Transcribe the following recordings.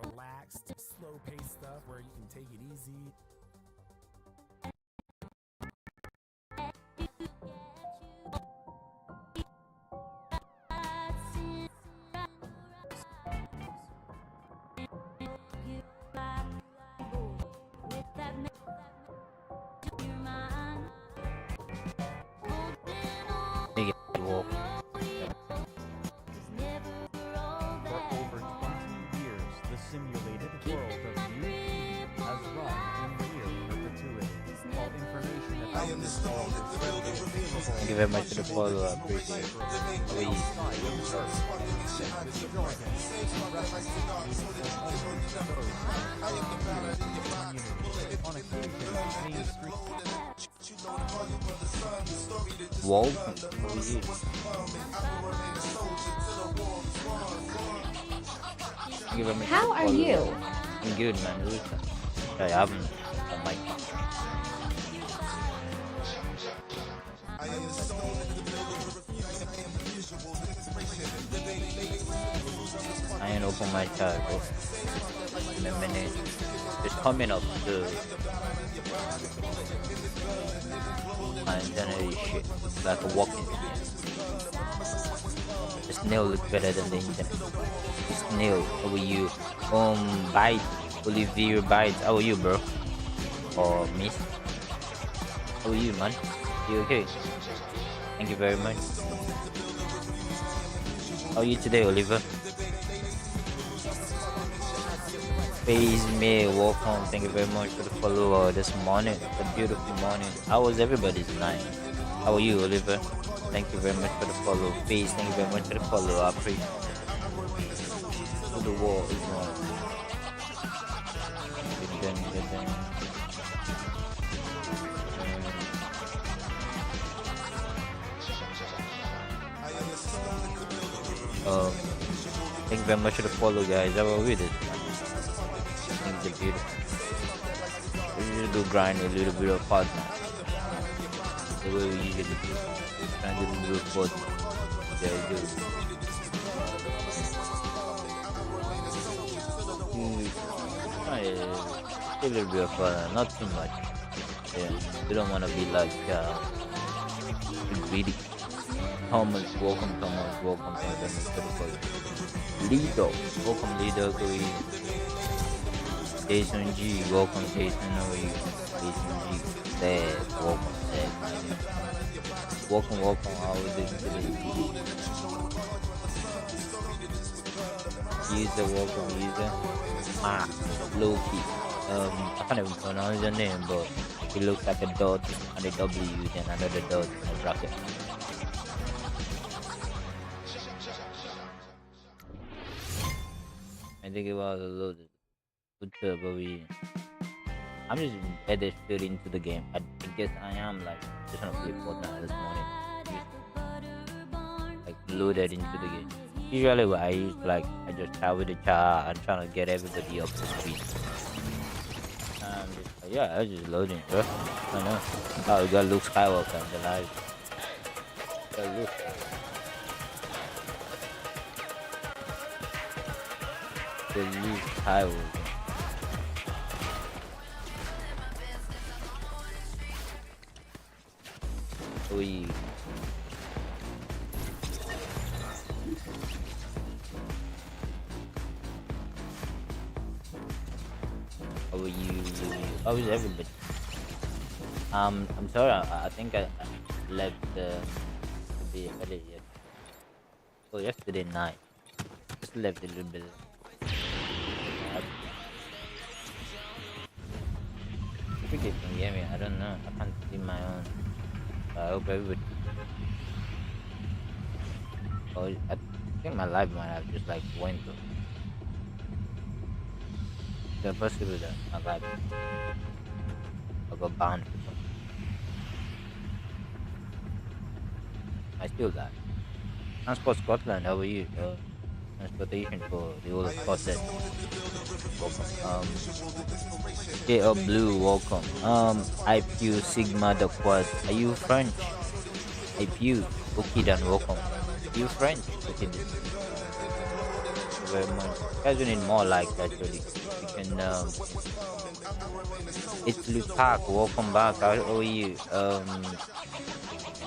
relaxed, slow-paced stuff where you can take it easy. Walk. For over 20 years, the simulated world of youth has run in near perpetuity. All information about this world is freely available. Thank you very much for the follow. I appreciate it. How are you? Outside of Earth, with the jargon, on occasion, mainstream. Welcome. How are you? Thank you very much. How are you? I'm good, man. Listen. I haven't on my I ain't open my chat, bro. In a minute. It's coming up to my internet is shit. It's like a walking internet. The snail looks better than the internet. The snail, how are you? Bite, Olivier Bite, how are you, bro? Or miss? How are you, man? You okay? Thank you very much. How are you today, Oliver? Face me, welcome. Thank you very much for the follow this morning. A beautiful morning. How was everybody's night? How are you, Oliver? Thank you very much for the follow. Face, thank you very much for the follow. I appreciate it. To the wall is one. Good done. Thank you very much for the follow, guys. I will read it. Things are beautiful. We usually do grind a little bit of partner. The way we usually do. Grind a little bit of partner. Yeah, we do. A little bit of not too much. Yeah, we don't want to be like greedy. Thomas, welcome Thomas, welcome Thomas to the follow. Lido, welcome Lido, Jason G, welcome Jason, how are you? Jason G, Dad, welcome Dad. Welcome, how are you doing today? User, welcome user. Mark, Loki. I can't even pronounce your name, but it looks like a dot and a W and another dot and a bracket. I think it was a loaded. Good job, but I'm just headed straight into the game. I guess I am like just gonna play Fortnite this morning. Like loaded into the game. Usually what I use I just chat with the chat and trying to get everybody up to speed. And yeah, I was just loading, bro. I know. Oh, we got Luke Skywalker in the live. Got Luke. The Luke Skywalker. We how are you? How is everybody? I'm sorry. I think I left the earlier. Oh, yesterday night. Just left a little bit. I think it can hear me. I don't know. I can't see my own. I hope everybody. Oh, I think my live might have just went to. The possible that my live I got banned for something. I still live. Transport Scotland, how are you? Transportation for the whole of Scotland. Welcome. JL Blue, welcome. IPU Sigma the Quad. Are you French? IPU, okay then welcome. Are you French? Okay then. you very much. You guys, we need more likes actually. You can it's Lutak, welcome back. How are you?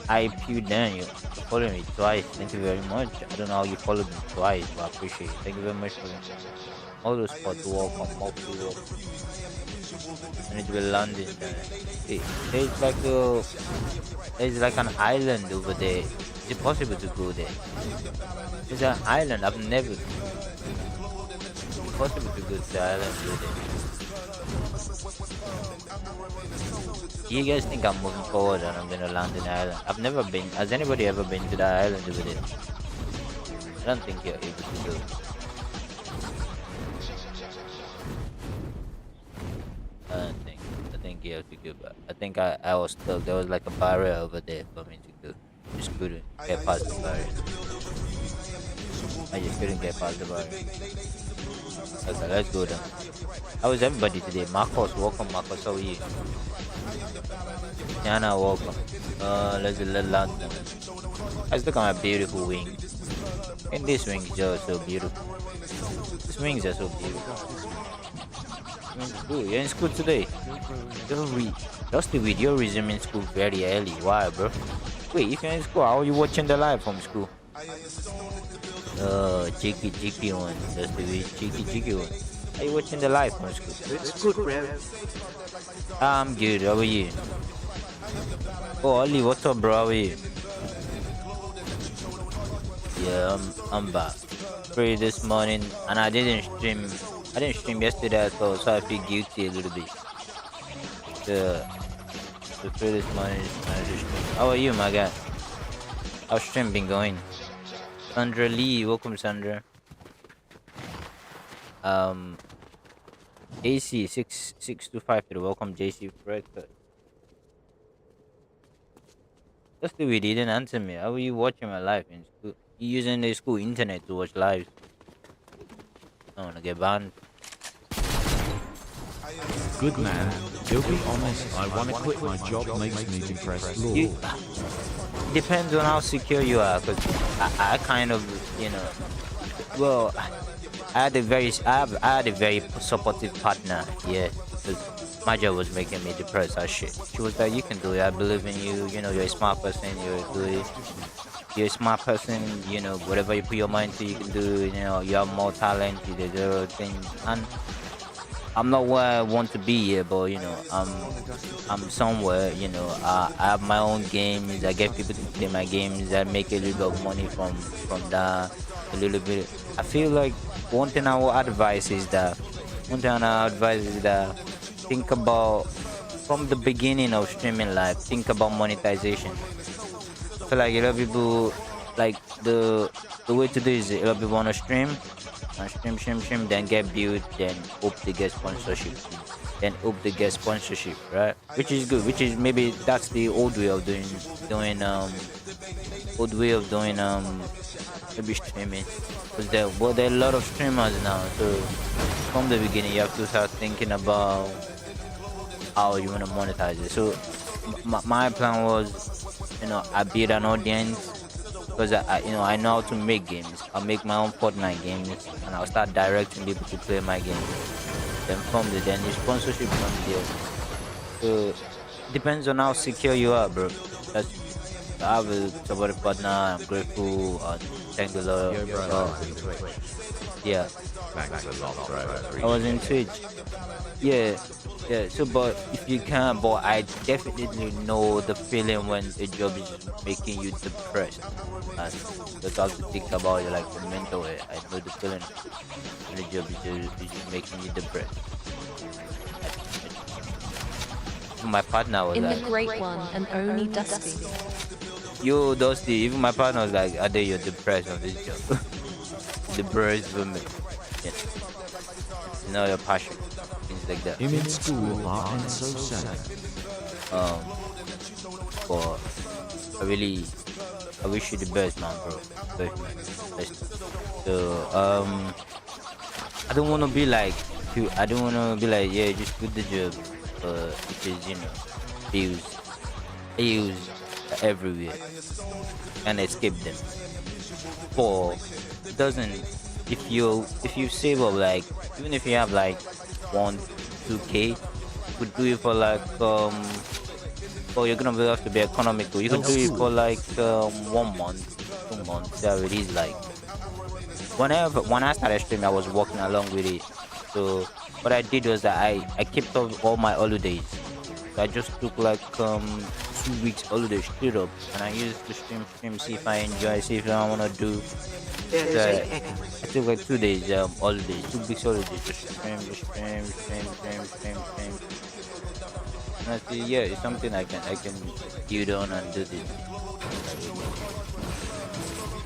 I Pew Daniel for following me twice. Thank you very much. I don't know how you followed me twice, but I appreciate it. Thank you very much for all those spots. Welcome, multiple welcome. I need to be landing there. There's like an island over there. Is it possible to go there? There's an island. I've never. It's possible to go to the island over there. You guys think I'm moving forward and I'm gonna land in the island? I've never been. Has anybody ever been to that island over there? I don't think you're able to go. I don't think. I think you have to go back. I think I was stuck. There was like a barrier over there for me to go. Just couldn't get past the barrier. I just couldn't get past the barrier. Okay, let's go then. How is everybody today? Marcos, welcome. Marcos, how are you? Yana, welcome. Let's land now. Let's look at my beautiful wings. And these wings are so beautiful. These wings are so beautiful. Ooh, you're in school today. Just the video resuming school very early. Why, bro? Wait, if you're in school, how are you watching the live from school? Cheeky one. That's the way, cheeky one. Are you watching the live from school? It's good, bro. I'm good. How are you? Oh, Ali, what's up, bro? How are you? Yeah, I'm back. Free this morning, and I didn't stream. I didn't stream yesterday at all, so I feel guilty a little bit. So free this morning, I didn't stream. How are you, my guy? How's stream been going? Sandra Lee, welcome, Sandra. AC 6625, welcome, JC Fred. That's the way they didn't answer me. How are you watching my live in school? You using the school internet to watch live? I wanna get banned. Good man. To be honest, I wanna quit my job. Makes me depressed. Lord. Depends on how secure you are, cause I kind of, well, I had a very supportive partner. Yeah, cause my job was making me depressed as shit. She was like, "You can do it. I believe in you. You know, you're a smart person. You're a smart person. You know, whatever you put your mind to, you can do. You know, you have more talent. You do things." And I'm not where I want to be here, but I'm somewhere. I have my own games. I get people to play my games. I make a little bit of money from that. A little bit. I feel like one thing I will advise is that think about from the beginning of streaming live. Think about monetization. I feel like a lot of people like the way to do is a lot of people want to stream. Stream, then get viewed, then hope they get sponsorship, right? Which is good. Which is maybe that's the old way of doing maybe streaming. But there are a lot of streamers now, so from the beginning you have to start thinking about how you want to monetize it. So my plan was, I build an audience. Because I know how to make games. I'll make my own Fortnite games and I'll start directing people to play my games. Then the sponsorship from there. So depends on how secure you are, bro. I have a supportive partner. I'm grateful. Thank the Lord. Yeah. I was in Twitch. Yeah. So, but if you can, but I definitely know the feeling when a job is making you depressed. And just have to think about it, like the mental way. I know the feeling when the job is just making you depressed. My partner was In like, the great one and only Dusty. "Yo, Dusty," even my partner was like, "Ade, you're depressed on this job." Depressed women. Yeah. You know your passion. Like that. Him in school, and so sad. But I wish you the best, man, bro. Best. So I don't wanna be like yeah, just do the job, because views everywhere and escape them. But it if you save up like, even if you have like 1 2K, you could do it for like oh, you're gonna have to be economical. You could do it for like 1 month, 2 months. That it is like, when I started streaming, I was walking along with it. So what I did was that I kept up all my holidays. So I just took like 2 weeks holiday straight up, and I used to stream, see if I enjoy, see if I wanna do. So I took like 2 days holidays, 2 weeks holidays, just stream. And I see, yeah, it's something I can build on and do this.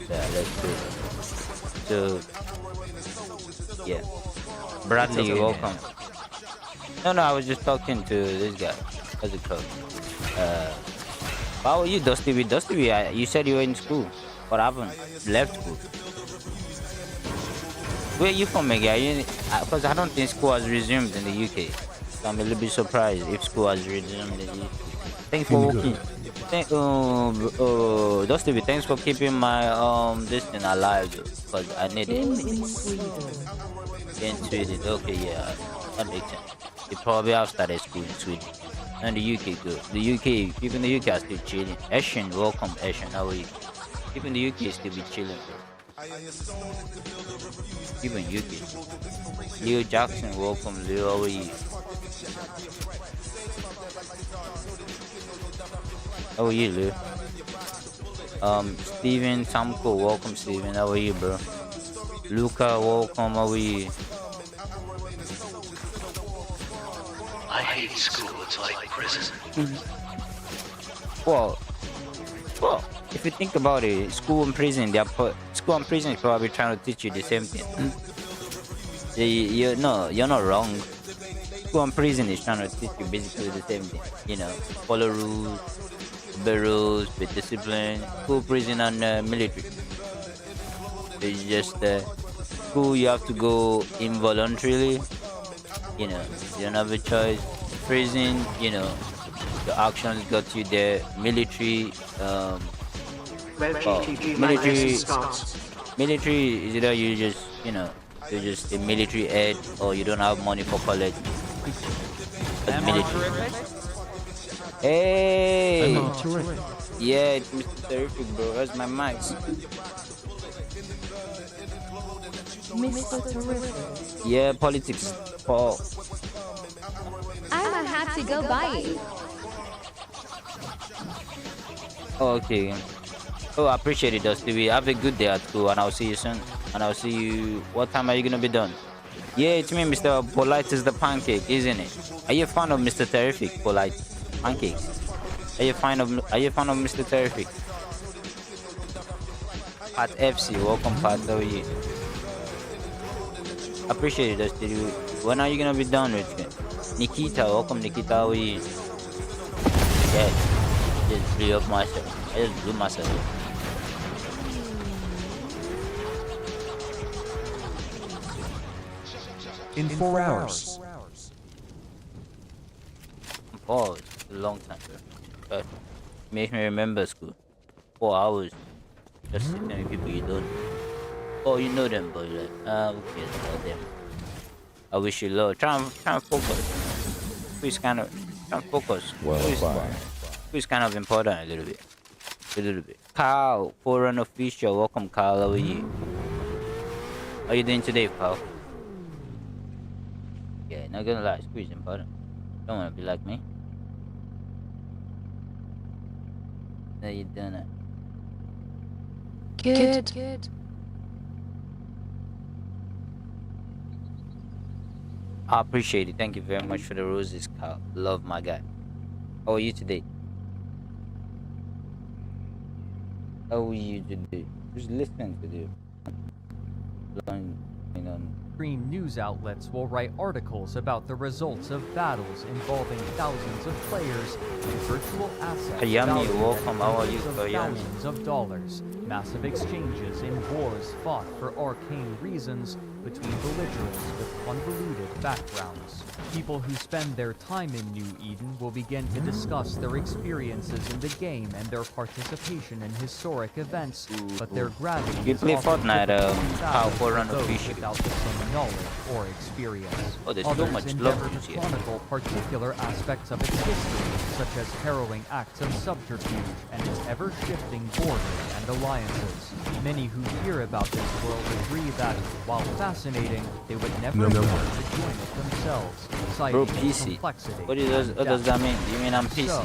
Yeah, let's do it. So yeah, Bradley, you're welcome. No, I was just talking to this guy. How's it called? Uh, how are you, Dusty? With Dusty, you said you were in school. What happened? Left school. Where are you from, again? Because I don't think school has resumed in the UK. So I'm a little bit surprised if school has resumed in the UK. Thanks for walking. Dusty, thanks for keeping my this thing alive, because I need it. In Sweden. In Sweden, okay, yeah, that makes sense. They probably have started school in Sweden. And the UK, good. The UK, people in the UK are still chilling. Eshin, welcome, Eshin. How are you? People in the UK still be chilling, bro. Even UK. Leo Jackson, welcome, Leo. How are you? How are you, Leo? Steven Samko, welcome, Steven. How are you, bro? Luca, welcome. How are you? I hate school, it's like prison. Well, if you think about it, school and prison, school and prison is probably trying to teach you the same thing. You're not wrong. School and prison is trying to teach you basically the same thing. Follow rules, obey rules, be disciplined. School, prison, and military. It's just school, you have to go involuntarily. You don't have a choice. Prison, the actions got you there. Military, military is either you're just a military head, or you don't have money for college. That's military. Hey, yeah, it's Mr. Terrific, bro. Where's my mic? Mr. Terrific. Yeah, politics. Paul. I'ma have to go buy it. Okay. Oh, I appreciate it, Dusty. Have a good day at school, and I'll see you soon. And I'll see you. What time are you gonna be done? Yeah, it's me, Mr. Polite is the pancake, isn't it? Are you a fan of Mr. Terrific? Polite pancakes. Are you a fan of Mr. Terrific? Pat FC, welcome, Pat. How are you? Appreciate it, Dusty. When are you gonna be done with it? Nikita, welcome, Nikita. How are you? Yeah, just blew up myself. I just blew myself. In 4 hours. Oh, it's a long time, bro. But makes me remember school. 4 hours. Just sitting with people you don't. Oh, you know them, but you're like, who cares about them? I wish you luck. Try and focus. Quiz kind of try and focus. Quiz kind of important a little bit. Kyle, foreign official, welcome, Kyle. How are you? How are you doing today, pal? Yeah, not gonna lie, squeeze important. Don't wanna be like me. How you doing it? Good. I appreciate it. Thank you very much for the roses, Kyle. Love my guy. How are you today? How are you today? Just listening to you. Mainstream news outlets will write articles about the results of battles involving thousands of players and virtual assets Hayami, valued at welcome. How are you, hundreds of Hayami? thousands of dollars. Massive exchanges in wars fought for arcane reasons between belligerents with convoluted backgrounds. People who spend their time in New Eden will begin to discuss their experiences in the game and their participation in historic events, but their gravity You is play often Fortnite, difficult to how fathom for for an those official. without the same knowledge or experience. Oh, there's so Others much endeavor love to here. chronicle particular aspects of its history, such as harrowing acts of subterfuge and its ever-shifting borders and alliances. Many who hear about this world agree that, while fascinating, they would never attempt to join it themselves, citing Bro, its PC. complexity. What and does depth. that mean? Do you mean I'm PC? So,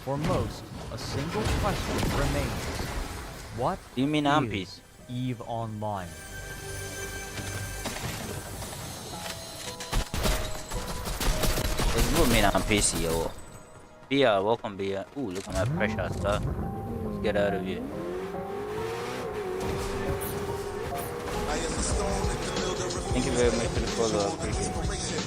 for most, a single question remains. What Do you mean I'm is EVE Online? Does it mean I'm PC, yo? BR, welcome BR. Ooh, look at my pressure stuff. Let's get out of here. Thank you very much for the follow. I appreciate it.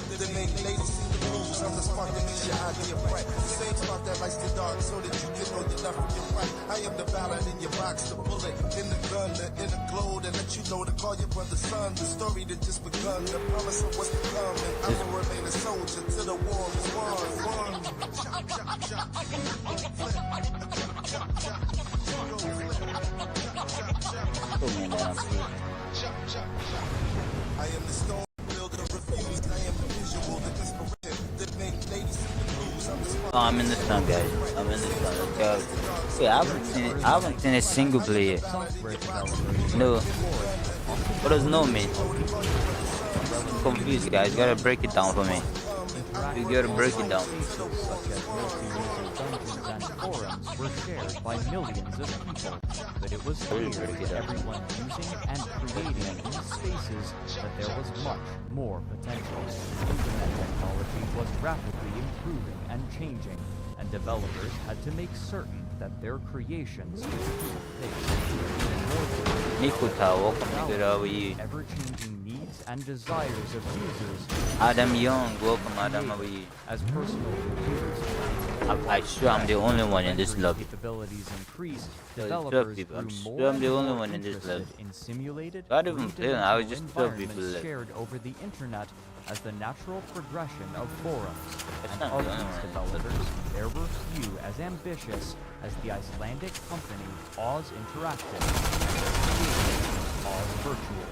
Oh, man, I'm PC. Oh, I'm in the sun, guys. I'm in the sun. Let's go. Wait, I haven't seen a single player. Software developers No. What does no mean? I'm confused, guys. You gotta break it down for me. You gotta break it down. Spaces such as multi-user dungeons and forums were shared by millions of people, but it was clear Really break it to down. everyone using and creating these spaces that there was much more potential. Internet technology was rapidly improving and changing, and developers had to make certain that their creations could keep pace. Nikuta, welcome to good. How are you? Ever-changing needs and desires of users Adam Young, welcome, Adam. How are you? as personal computers. I swear I'm the only one in this lobby. Capabilities increased. There's 12 Developers people. grew I'm more sure I'm the and only more one in this interested lobby. in simulated, I don't even play, I was three-dimensional just 12 people environments left. shared over the internet as the natural progression of forums. That's And not of the only these one. developers, there were few as ambitious as the Icelandic company Oz Interactive and Oz Virtual.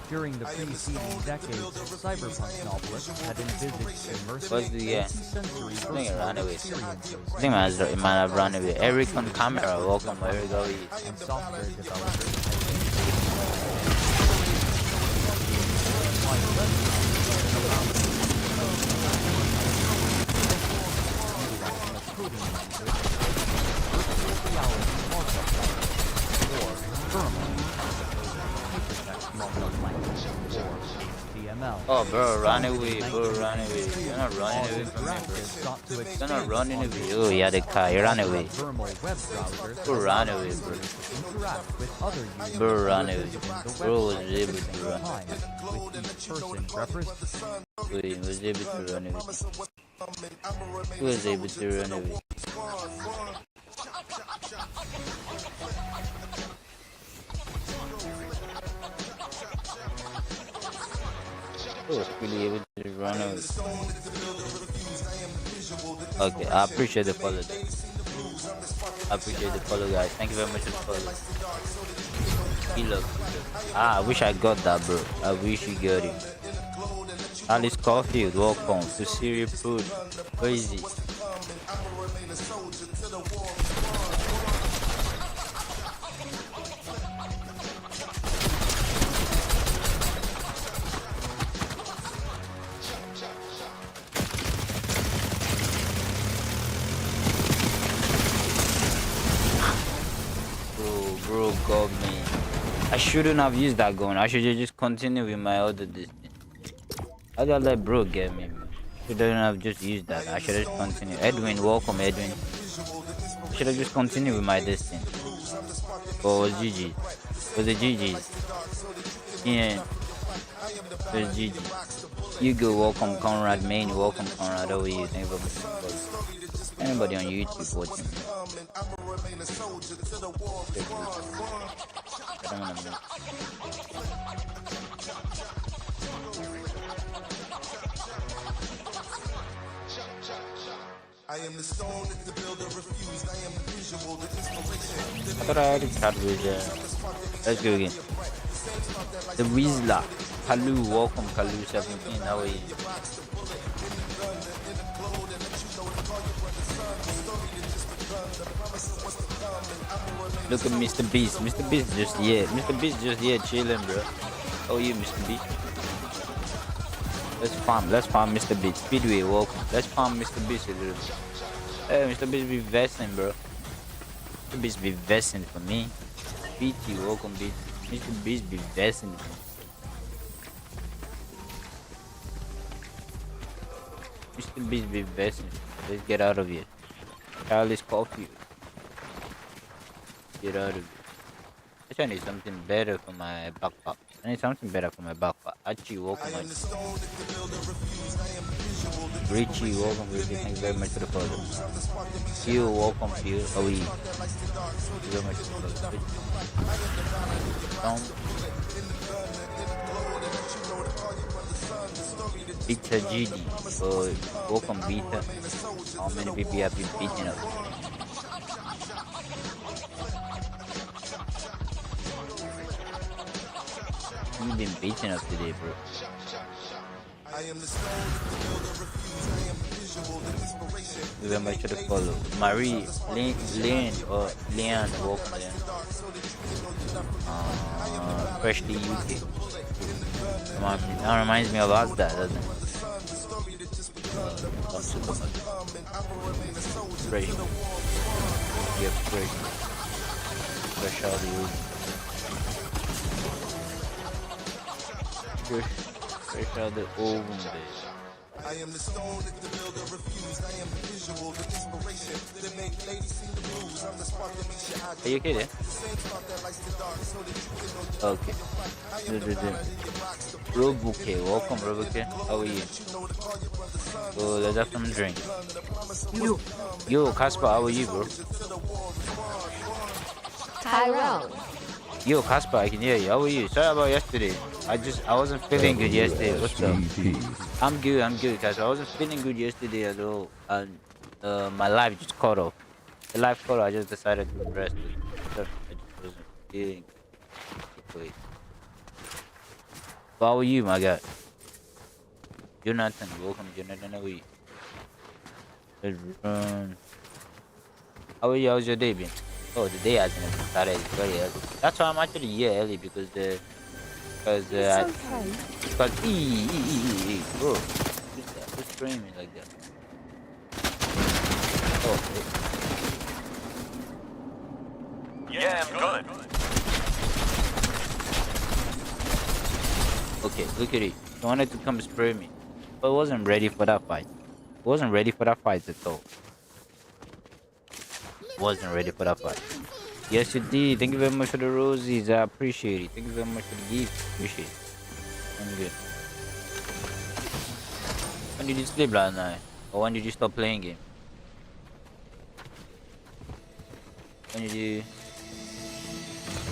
During the preceding decades, cyberpunk novelists had envisaged immersive, What's the, multi-sensory I think it ran virtual away. experiences. I think it might have run away. Eric on camera, welcome. Eric, how are you? And software developers Oh, bro, run away, bro, run away. You're not running away from me, bro. You're not running away. Oh, yeah, the car. You ran away. Bro, run away, bro. Bro, run away. Bro was able to run. Wait, was able to run away. Who was able to run away? Who was really able to run away? Okay, I appreciate the follow. I appreciate the follow, guys. Thank you very much for the follow. He love. I wish I got that, bro. I wish you got it. Alice Caulfield, welcome to Syria Food. Crazy. Bro got me. I shouldn't have used that gun. I should just continue with my other distance. How did I let bro get me? Shouldn't have just used that. I should have just continued. Edwin, welcome Edwin. I should have just continued with my distance. Or was GG? Was it GG's? Yeah. There's Gigi. Hugo, welcome. Conrad Main, welcome. Conrad, how are you? Thank you very much for the follow. Anybody on YouTube watching? I don't wanna move. I am the stone that the builder refused. I am the visual, the inspiration. I thought I already started with let's go again. The Rizla. Kalu, welcome Kalu 17. How are you? Look at Mr. Beast. Mr. Beast just here. Mr. Beast just here chilling, bro. How are you, Mr. Beast? Let's farm Mr. Beast. Speedway, welcome. Let's farm Mr. Beast a little bit. Hey, Mr. Beast be vesting, bro. Mr. Beast be vesting for me. BT, welcome, BT. Mr. Beast be vesting for me. Mr. Beast be vesting. Let's get out of here. Charlie's coffee. Get out of here. I need something better for my backpack. I need something better for my backpack. Archie, welcome. Richie, welcome, Richie. Thank you very much for the follow. Phil, welcome, Phil. Oh, yeah. Thank you very much for the follow. Tom. Beta GD. Welcome, Beta. How many people have been beating up? You've been beaten up today, bro. Thank you very much for the follow. Marie, Leon, or Leon, welcome, Leon. Freshly UK. That reminds me of Asda, doesn't it? Fresh. Yep, fresh. Fresh out of the UK. Fresh out the oven, bitch. I am the stone that the builder refused. I am the visual, the inspiration that make ladies sing the blues. I'm the spark that makes your eyes. Are you okay there? Okay. Robuke, welcome Robuke. How are you? Oh, let's have some drink. Yo, Casper, how are you, bro? Tyrone. Yo, Casper, I can hear you. How are you? Sorry about yesterday. I wasn't feeling good yesterday. What's up? I'm good, Casper. I wasn't feeling good yesterday at all. And my life just cut off. The life cut off, I just decided to rest. I just wasn't feeling good. How are you, my guy? Jonathan, welcome, Jonathan. How are you? How are you? How's your day been? Oh, the day hasn't even started. It's very early. That's why I'm actually here early because bro, who's screaming like that? Oh, Yeah, I'm good. okay, look at it. He wanted to come spray me, but I wasn't ready for that fight. Wasn't ready for that fight at all. Wasn't ready for that fight. Yes, you did. Thank you very much for the roses. I appreciate it. Thank you very much for the gift. Appreciate it. I'm good. When did you sleep last night? Or when did you stop playing game? When did you...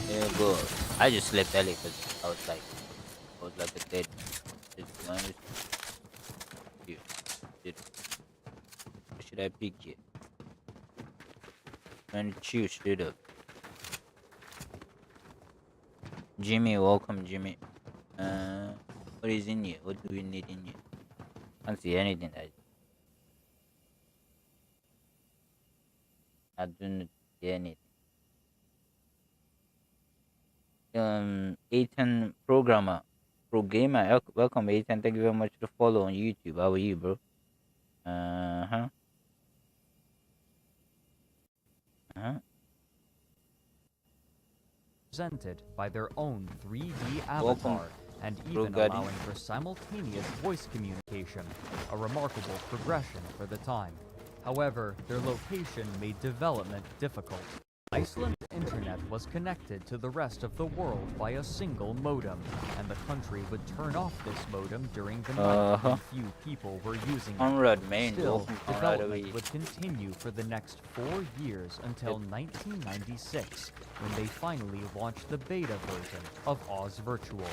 Yeah, bro. I just slept early because I was like a dead. What should I pick here? Trying to choose straight up. Jimmy, welcome, Jimmy. What is in here? What do we need in here? Can't see anything. I do not see anything. Ethan Programmer. Pro Gamer, welcome, Ethan. Thank you very much for the follow on YouTube. How are you, bro? Presented by their own 3D Welcome, avatar and even Gaddy. allowing for simultaneous voice communication, a remarkable progression for the time. However, their location made development difficult. Iceland internet was connected to the rest of the world by a single modem, and the country would turn off this modem during the night when few people were using it. Conrad, man. Still, Welcome, Conrad. development would continue for the next 4 years until 1996, when they finally launched the beta version of Oz Virtual.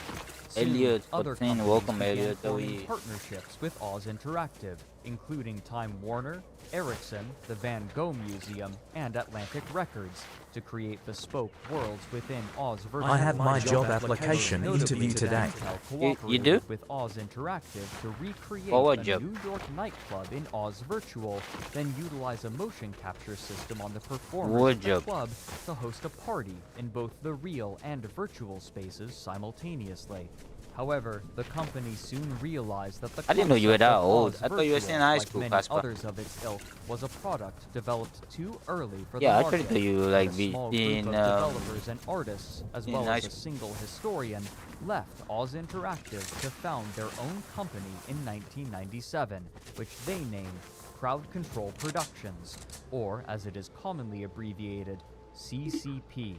Soon, Elliot, other what's in? companies Welcome, began Elliot. How are forming you? partnerships with Oz Interactive, including Time Warner, Ericsson, the Van Gogh Museum, and Atlantic Recordds, to create bespoke worlds within Oz Virtual. I have my job Notably, application interview today. Intel You do? cooperated with Oz Interactive to recreate For what a job? New York nightclub in Oz Virtual, then utilize a motion capture system on the performers What of the job? club to host a party in both the real and virtual spaces simultaneously. However, the company soon realized that the I didn't know you were concept that of old. Oz I thought you were still in high Virtual, school, like Casper. many others of its ilk, was a product developed too early for Yeah, I the tried to market. tell you, and like, a be small in, group of developers and artists, as in well high as a school. single historian, left Oz Interactive to found their own company in 1997, which they named Crowd Control Productions, or as it is commonly abbreviated, CCP.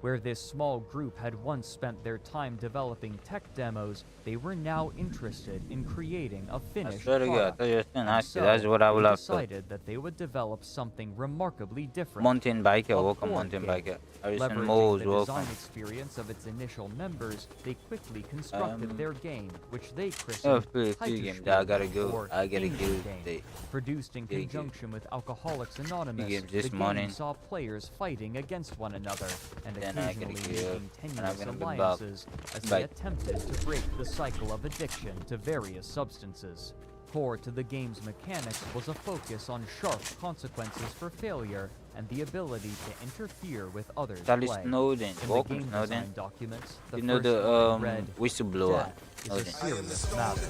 Where this small group had once spent their time developing tech demos, they were now interested in creating a I finished swear to God, I product. thought you were still in And high school. so, That's what I would they have to. decided that they would develop something remarkably different. Mountain biker, a welcome, board mountain game. biker. Harrison Leveraging Moles, the welcome. design experience of its initial members, they quickly constructed Um, their game, which they Oh, christened few games that I gotta go. or I gotta Ink go Game. today. Produced in Big game. conjunction with Alcoholics Anonymous, games this the morning. game saw players fighting against one another and Then I gotta occasionally go, making and I'm tenuous gonna be back. alliances as Bye. they attempted to break the cycle of addiction to various substances. Core to the game's mechanics was a focus on sharp consequences for failure and the ability to interfere with others' Charlie play. Snowden, In the welcome game Snowden. design documents, the You know first the line read, whistleblower. "Death is a Snowden. serious matter."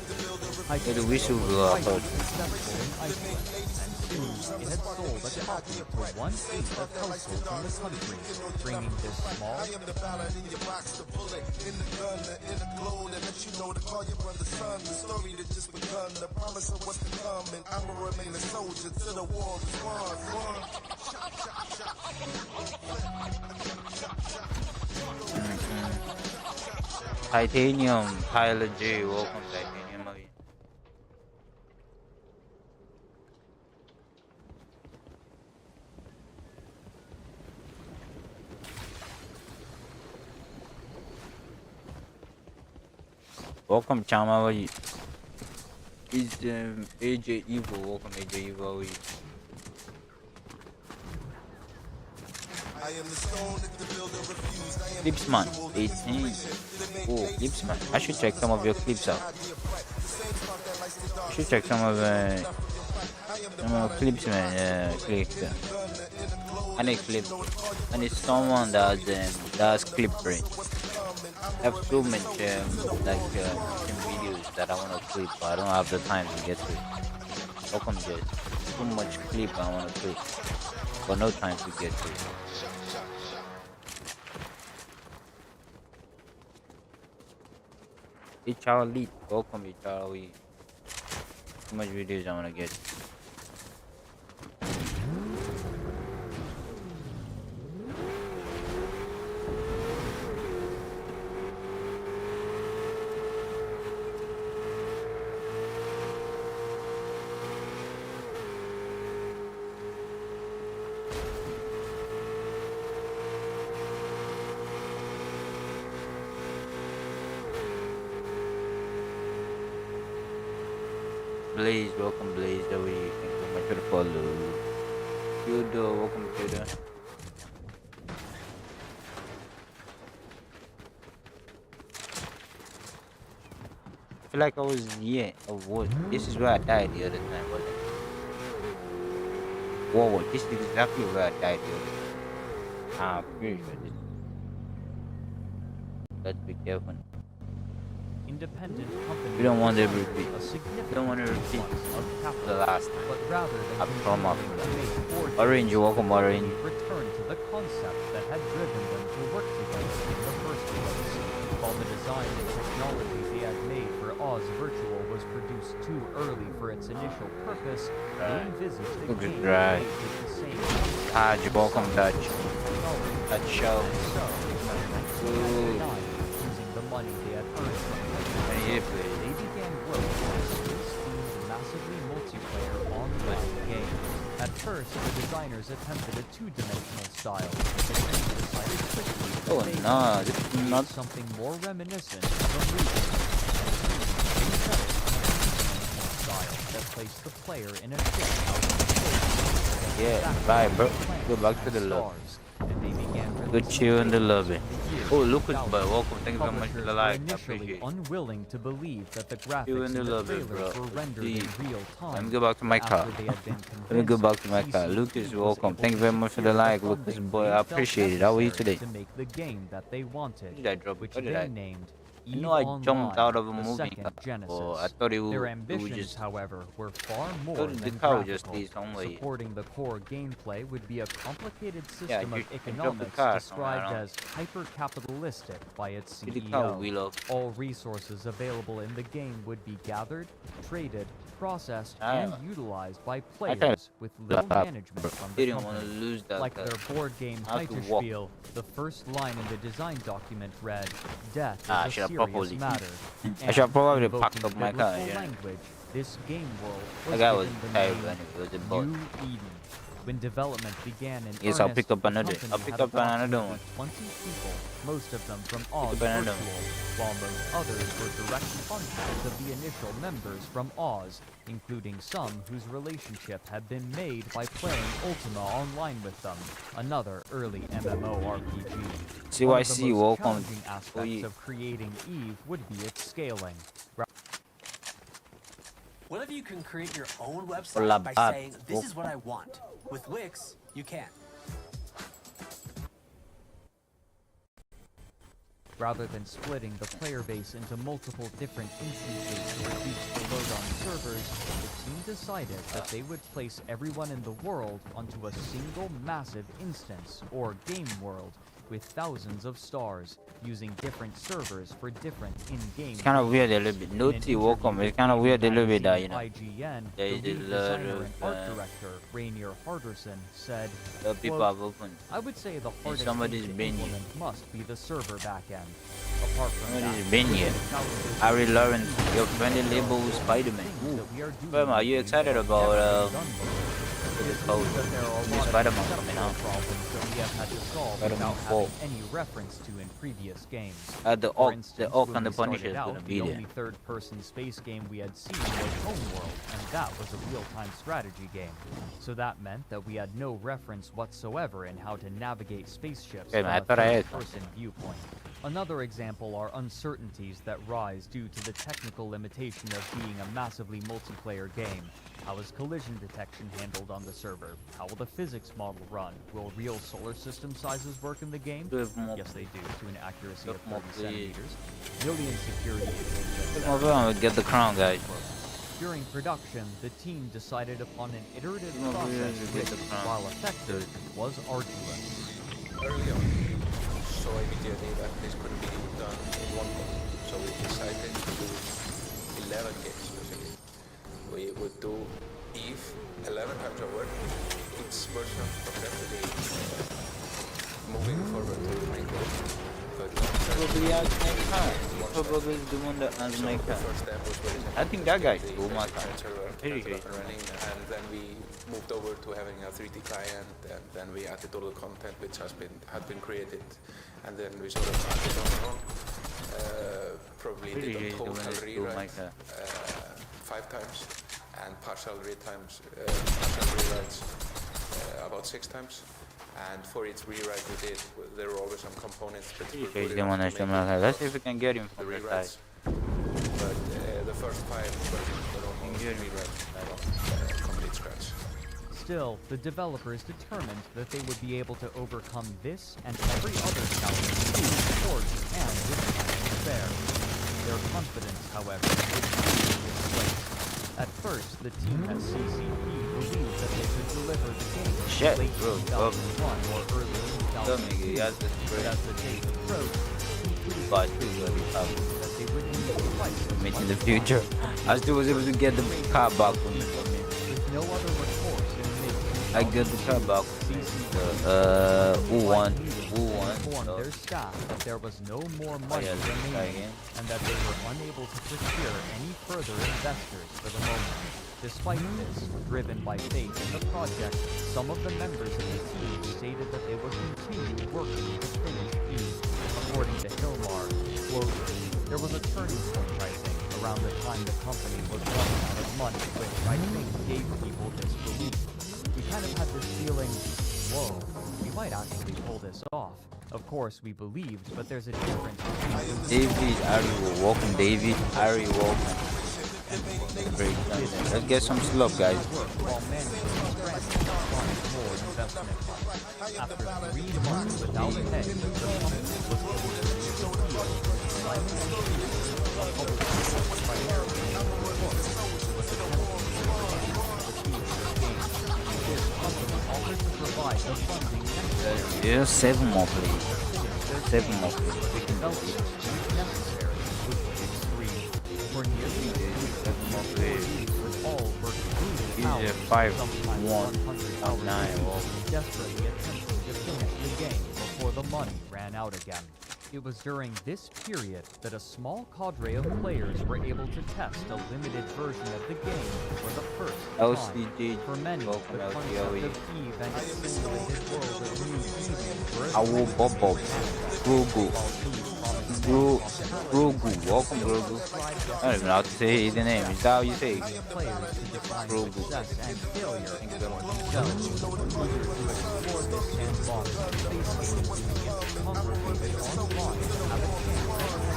You're the whistleblower Quite first. successful in Iceland, and soon it had sold a copy to 1/8 of households in the country, bringing this small I am the ballad in your box, the bullet in the gun, the inner glow that lets you know to call your brother son. The story that just begun, the promise of what's to come, and I will remain a soldier till the war is won. Titanium, Tyler J, welcome Titanium again. Welcome Chama, how are you? Is AJ Evil, welcome AJ Evil, how are you? I am the stone that the builder refused. I am Clipsman, 18. Oh, Clipsman. I should check some of your clips out. I should check some of clips, man. Clips. I need clips. I need someone that does clip print. I have so much some videos that I want to clip, but I don't have the time to get to it. Welcome, Jess. So much clip I want to clip, but no time to get to it. HR Elite, welcome HR Elite. Too much videos I wanna get. Blaze, welcome Blaze, how are you? Thank you so much for the follow. Theodore, welcome Theodore. I feel like I was, yeah, of what? This is where I died the other time, wasn't it? Whoa, this is exactly where I died the other time. I'm pretty sure this. Let's be careful. independent company. We don't want to acquired repeat. a significant We don't want to repeat influx of the capital, last time. but rather than I promise. continuing to make forgeries, Orange, welcome Orange. they returned to the concept that had driven them to work together in the first place. While the design and technology they had made for Oz Virtual was produced too early for its initial purpose, they envisaged the Look at game that. made with the same Dodge, welcome Dutch. technology. Dutch show. And so, in 1999, using the money they had earned from Yeah, please. they began work on a space-themed, massively multiplayer online game. At first, the designers attempted a two-dimensional style, but then decided quickly that Oh they no, wanted this to is create not. something more reminiscent from Reach. They settled on a three-dimensional style that placed the player in a ship out in space. Yeah, Back bye, to bro. the planet Go back to and the lobby. stars, and they began Good releasing chill in the games lobby. in the year Oh, Lucas, 2000. but welcome. Thank you very much for Publishers the were like. I initially appreciate it. unwilling to believe that the You graphics in the in the lobby, trailers bro. were rendered Please. in real time. Let me go back to my car. After they had been Let me go convinced back to my that car. CCP Lucas, was welcome. able Thank you to very much for the secure like, funding Lucas, they boy. I felt appreciate it. How are you necessary today? to make the game that they wanted, Did I drop? which What did they I? named I EVE know I jumped Online, out of a the movie second car. Genesis. Oh, I thought it Their would ambitions, just. however, were far more Thought the than car would just graphical. be somewhere. Supporting the core gameplay would be a complicated Yeah, system you of can drop the economics car somewhere, described I don't- as hyper-capitalistic by its Did the car CEO. wheel up? All resources available in the game would be gathered, traded, processed, Ah. and utilized by kinda players with little thought, management bro. from the Didn't want to company. lose that. Like their board game I have to walk. Hyperspiel, the first line in the design document read, "Death Ah, I is a should've serious probably- matter." I should have probably And packed invoking up my car, biblical yeah. language, this game world That was guy was given the terrible name and it was a bot. New Eden. When development began in Yes, I'll earnest, pick up the another- company I'll pick had up another approximately one. 20 people, most of them from Oz up another Virtual, while most others were direct contacts of the initial members from Oz, including some whose relationship had been made by playing Ultima Online with them, another early MMORPG. One of the CYC, most welcome. challenging aspects Oi. of creating EVE would be its scaling. What if you can create your own Hola, website by Bob. saying, this is what I want? With Wix, you can. Rather than splitting the player base into multiple different instances to reduce the load on servers, the team decided that they would place everyone in the world onto a single massive instance, or game world, with thousands of stars, using different servers for different in-game It's kind of weird a little bit. In an Naughty, welcome. interview It's kind of with weird a little bit that, magazine you know. IGN, There the is a lead lot designer of, and art director, Rainier Harderson, said, The people quote, have opened. I would say the hardest somebody's thing to been here. implement must be the server backend. Apart from Somebody's that, been here. challenges Ari are Lawrence, huge. your friendly There are label also Spider-Man. things that we are doing Grandma, are you that excited have about, never been done before. the This code? means that there are a New lot of Spider-Man conceptual coming out. problems that we have had to solve Spider-Man without 4. having any reference to in previous games. The For Orc, instance, the Orc when and the we started Punisher is out, gonna be the there. only third-person space game we had seen was Homeworld, and that was a real-time strategy game. So that meant that we had no reference whatsoever in how to navigate spaceships Okay, from man, I a thought I had third-person viewpoint. Another example are uncertainties that rise due to the technical limitation of being a massively multiplayer game. How is collision detection handled on the server? How will the physics model run? Will real solar system sizes work in the game? Do it more. Yes, they do, to an accuracy of Look more, 30 please. centimeters. Million security issues. Come over and get the crown, guys. During production, the team decided upon an iterative Come over here process and get which, the crown. while effective, was arduous. Early on, saw immediately that this could be done in one go. So we decided to do 11 games basically. We would do EVE 11 times over, each version progressively moving forward to my goal. But Probably as my car. Probably the one that as my the car. first step was very simple. I think that guy The stole my basic car. server Pretty ended up good. running, and then we moved over to having a 3D client, and then we added all the content which had been created, and then we sort of added on and on. Probably Pretty did a good the one total that stole my rewrite car. 5 times, and partial rewrites about 6 times. And for each rewrite we did, there were always some components that Pretty were crazy good the one enough that to stole make my car. it Let's see if we can get him the from the side. rewrites. But the first 5 versions were almost Good. rewrites from complete scratch. Still, the developers determined that they would be able to overcome this and every other challenge with force and with time to spare. Their confidence, however, was soon misplaced. At first, the team at CCP believed that they could deliver the game Shit, late bro, 2001 or early Tell me, 2002. he has this But as the dates approached, But that they would need twice Meet in the future. I still was able to get the car back from me. with no other recourse in mid I got the car back. Who won? Who won? informed So, their staff that there was no more oh money yeah, let's try remaining again. and that they were unable to procure any further investors for the moment. Despite this, driven by faith in the project, some of the members of the team stated that they would continue working to finish Eve. According to Hilmar, quote, there was a turning point, I think, around the time the company was running out of money, which I think gave people this belief. We kind of had this feeling, whoa, we might actually pull this off. Of course, we believed, but there's a difference between David, are you walking? David, are you walking? Break down there. Let's get some slop, guys. work while managing to transfer funds more investment. After 3 months without pay, the company was able to Yeah, 7 more, please. 7 more, please. We can do it. necessary, which was extreme. For nearly 7 more, please. with all working Usually 5, 1, 9, well. desperately attempting to finish the game before the money ran out again. It was during this period that a small cadre of players were able to test a limited version of the game for the first time. LCD, For many, welcome the concept LCOE. of Eve and its simulated world of New Eden were a Awo Bobo, Grogu, Grogu, welcome Grogu. I don't even know how to say the name. Is that how you say it? players to define Grogu. success and failure for themselves. Eager to explore this sandbox, space enthusiasts congregated online to have a chance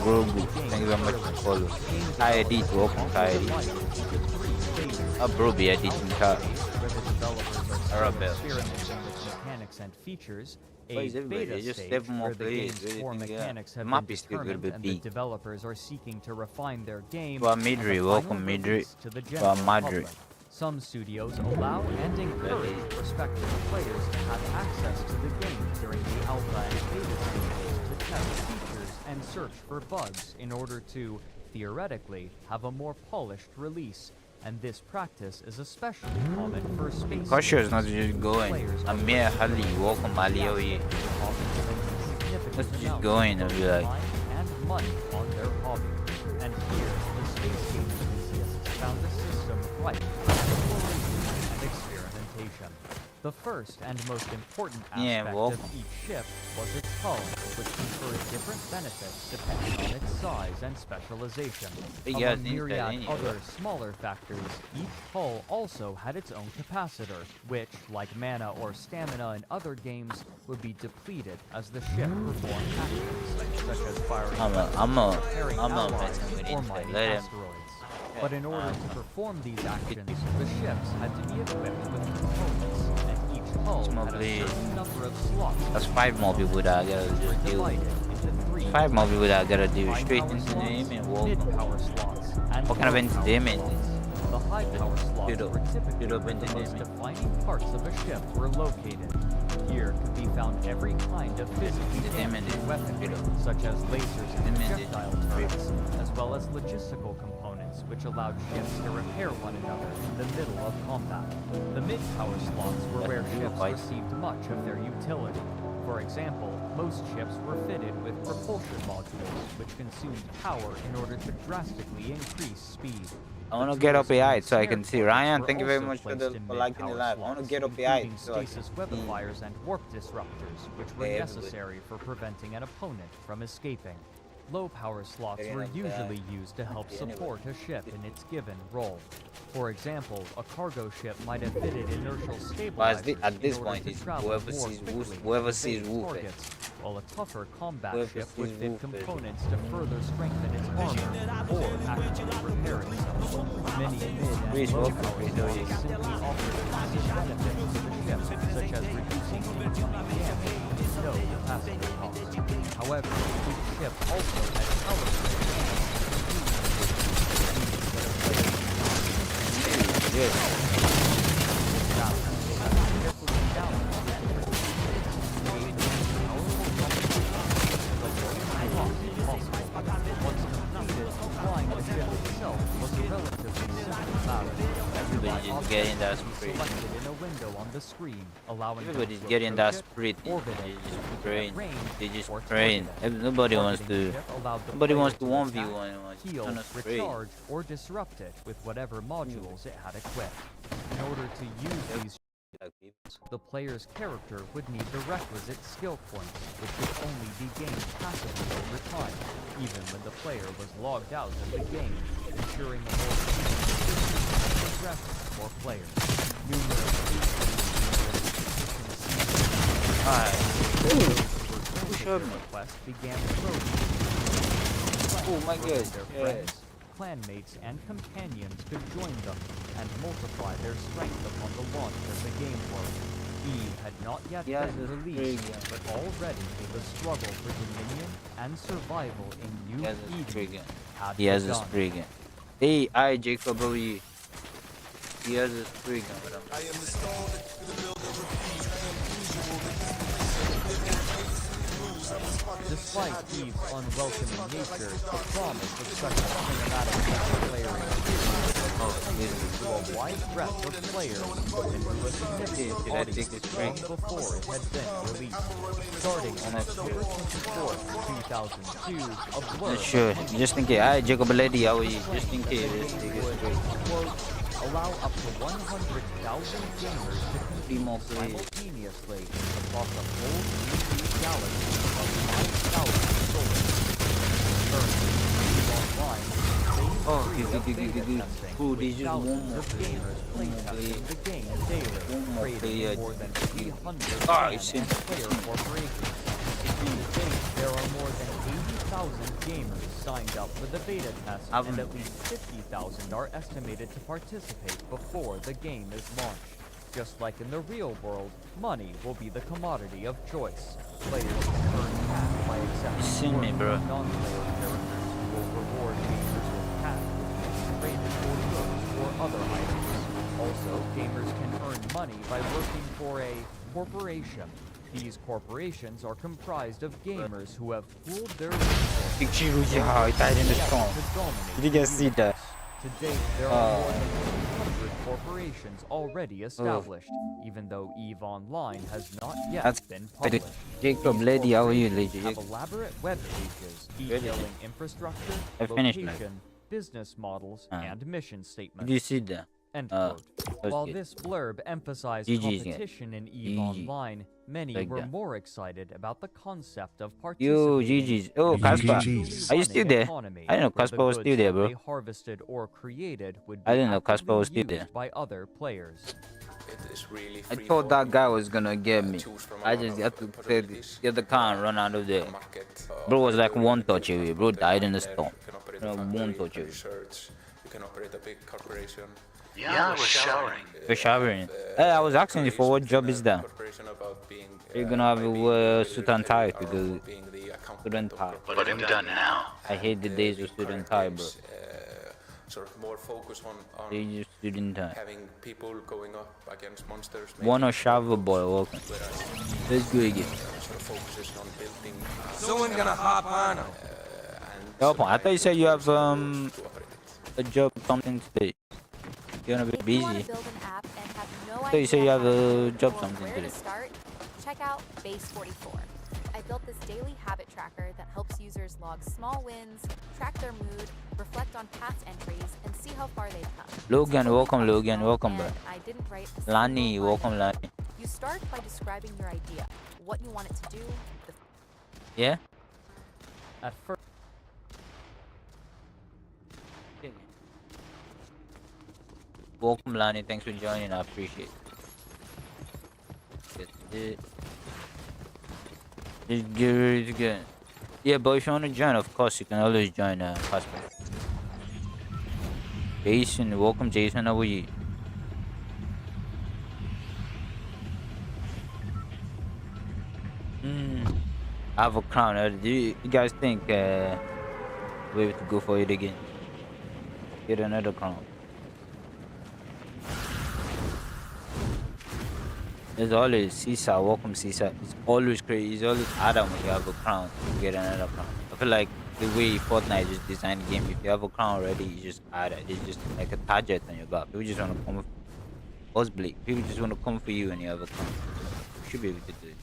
Grogu, thank you very much for the follow. Hi Edit, welcome Hi Edit. Bro be editing car. where the developers are Arabelle. experimenting with mechanics and features. Why is A everybody beta just stage 7 more where the players? game's core Anything, yeah. mechanics have The map been is still gonna determined be and the big. developers are seeking to refine their game. Well, and the Midri, final welcome, Midri. release to the Well, general Madri. public. Some studios allow and encourage prospective players to have access to the game during the alpha and beta stages to test features and search for bugs in order to, theoretically, have a more polished release. And this practice is especially common for space. Kosher is not stations. just going. Players are Amir Ali, welcome Ali Oye. often spending significant Let's just amounts go in and of be like- time and money on their hobby. And here, the space game enthusiasts found a system ripe for exploration and experimentation. The first and most important Yeah, aspect well- of each ship was its hull, which conferred different benefits depending on its size and specialization. But yeah, Among things that myriad anyway. other smaller factors, each hull also had its own capacitor, which, like mana or stamina in other games, would be depleted as the ship performed actions such as firing repairing I'm not allies, messing with or it. mining Let him. asteroids. But in order to perform these actions, the ships had to be equipped with components, and each hull had a Smugly. certain number of slots. That's 5 more people that I gotta Were just deal divided with. into 3 5 more people that I gotta do high straight power into the slots, game and mid walk. power slots, and What kind of low power entertainment slots. is The high power slots Build up- were typically build up where the most entertainment. defining parts of a ship were located. Here could be found every kind of physically Entertainment damaging is weaponry, build up. such as lasers and Entertainment is projectile turrets, as well as logistical components, which allowed ships to repair one another in the middle of combat. The mid-power slots were where That's ships fight. received much of their utility. For example, most ships were fitted with propulsion modules, which consumed power in order to drastically increase speed. I wanna The get up tools AI and so I snare can see. points Ryan, were thank you very also much for placed the in for liking the mid-power live. I wanna slots, get up AI including so I can stasis see. webifiers and warp disruptors, which were Okay, everybody. necessary for preventing an opponent from escaping. Low power slots Getting were up AI. usually used to help Anyway. support a ship in its given role. For example, a cargo ship might have fitted inertial stabilizers at this in order point, to it's travel whoever more sees quickly whoever to sees evade Wolf it. targets, while a tougher combat Whoever ship would sees fit Wolf it. components to further strengthen its armor or actually repair itself. Many mid Reese, and low welcome, power Reese, how are you? slots simply offered massive benefits to the ship, such as reducing incoming damage with no capacity cost. However, each ship also had power grids Yes. have. Everybody's just getting that spree. Selected in a window on the screen, allowing them Everybody's to getting that approach it, spree. orbit They it, just praying. range, They just or praying. target it. Nobody wants Targeting to. shift allowed the Nobody player wants to attack, 1v1. heal, Trying to spray. recharge, or disrupt it with whatever modules it had equipped. In order to use these, the player's character would need the requisite skill points, which could only be gained passively over time, even when the player was logged out of the game, ensuring a more even progression for players. Numerous Push up, man. requests began slowly. Oh my God, Their yeah. friends, clanmates, and companions could join them and multiply their strength upon the launch of the game world. Eve had not yet He has been a released, sprig. but already the struggle for dominion and survival in He New has a Eden sprig. had He has a begun. sprig. Hey, I Jacob, how are you? He has a sprig. I am the stone that the builder repeats. I am usual. Despite Eve's unwelcoming nature, the promise of such a cinematic multiplayer Oh, to a wide breadth of players and to a significant Did I take this audience break? long before it had been released. Starting on October 24, 2002, a blur Sure, just in case. I Jacob Lady, how are you? Just in case. Let's take a would, sprig. quote, allow up to 100,000 gamers to Three more compete players. simultaneously across a whole 3D galaxy of 5,000 solar systems. Currently, Eve Online is Oh, free good, of good, good, beta good. testing, Cool, with there's just one thousands more of player. gamers One more playtesting player. the game daily, One more creating player. more than 300 Ah, fan it's and in- player corporations. To date, there are more than 80,000 gamers signed up for the beta test, I've- and at least 50,000 are estimated to participate before the game is launched. Just like in the real world, money will be the commodity of choice. Players earn cash by accepting seen me, work bro. from non-player characters who will reward gamers with cash, traded for goods or other items. Also, gamers can earn money by working for a corporation. These corporations are comprised of gamers who have pooled their resources Big Chiruji, how he died in the storm. to dominate Did you guys see that? to date, there are more than 100 corporations already established, even though EVE Online has not yet That's been pretty- published. Jacob, These lady, how are you, lady? corporations have elaborate web pages detailing infrastructure, I finished now. location, business models, and mission statements. Did you see that? End Uh, quote. that's While good. this blurb emphasized GG's, yeah. competition in EVE GG. Online, many Like were that. more excited about the concept of Yo, participating GG's. Oh, Casper. GG's. Are you still there? economy, I didn't know where the Casper was goods still there, that bro. they harvested or created would I be didn't know Casper was actively still there. used by other players. It is really I free thought that flowing. guy was gonna get me. Choose from a I lot just of had to possibilities. get the car and run out of there. Market, Bro was like operator, one touch away. Bro you can died in the there, storm. you can operate No, a one factory, touch away. research, you can operate a big corporation. Yeah, I was showering. For showering. Hey, I was asking you for what job is that? Corporation about being, You're gonna have by to being wear the suit and tie editor to or the being the accountant student of tie. the But I'm done now. I hate the days of student tie, bro. Sort of more focus on They use student tie. having people going up against monsters. One or making shovel boy, welcome. whereas Let's go again. sort of focuses on building Someone gonna hop on him. and Help on. I thought you said you have to operate it. a job something today. You're gonna be If you want busy. to build an app and have no So you say idea you have how to a do it job or something where today. to start, check out Base 44. I built this daily habit tracker that helps users log small wins, track their mood, reflect on past entries, and see how far they've come. Logan, It's welcome, totally Logan, functional, welcome, bro. and I didn't write a single Lani, line welcome, code. Lani. You start by describing your idea, what you want it to do, the Yeah? At first, Welcome, Lani. Thanks for joining. I appreciate it. Just get ready to go. Yeah, but if you want to join, of course, you can always join Casper. Jason, welcome, Jason. How are you? I have a crown. Do you guys think we have to go for it again? Get another crown. There's always Caesar. Welcome, Caesar. It's always crazy. It's always Adam when you have a crown. You get another crown. I feel like the way Fortnite just designed the game. If you have a crown already, you just add it. It's just like a target on your back. People just want to come. Blake. People just want to come for you and you have a crown. You should be able to do it.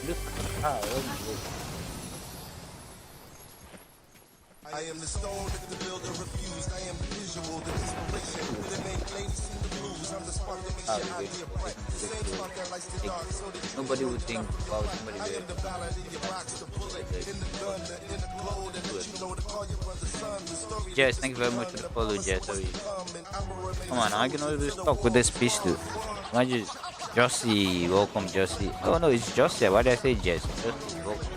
Look, I am the stone that the builder refused. I am the visual, the inspiration. The main ladies in the blues. I'm the spark that makes your idea bright. The same spark that lights the dark. So that you nobody would think about somebody I am the ballad in your box, the bullet in the gun, the inner clothes, and let you know to call your brother son. The story. Jess, thank you very much for the follow, Jess. Come on, I can always talk with this pistol. Why just Jossie, welcome Jossie. Oh no, it's Jossie. Why did I say Jess? Jossie, welcome.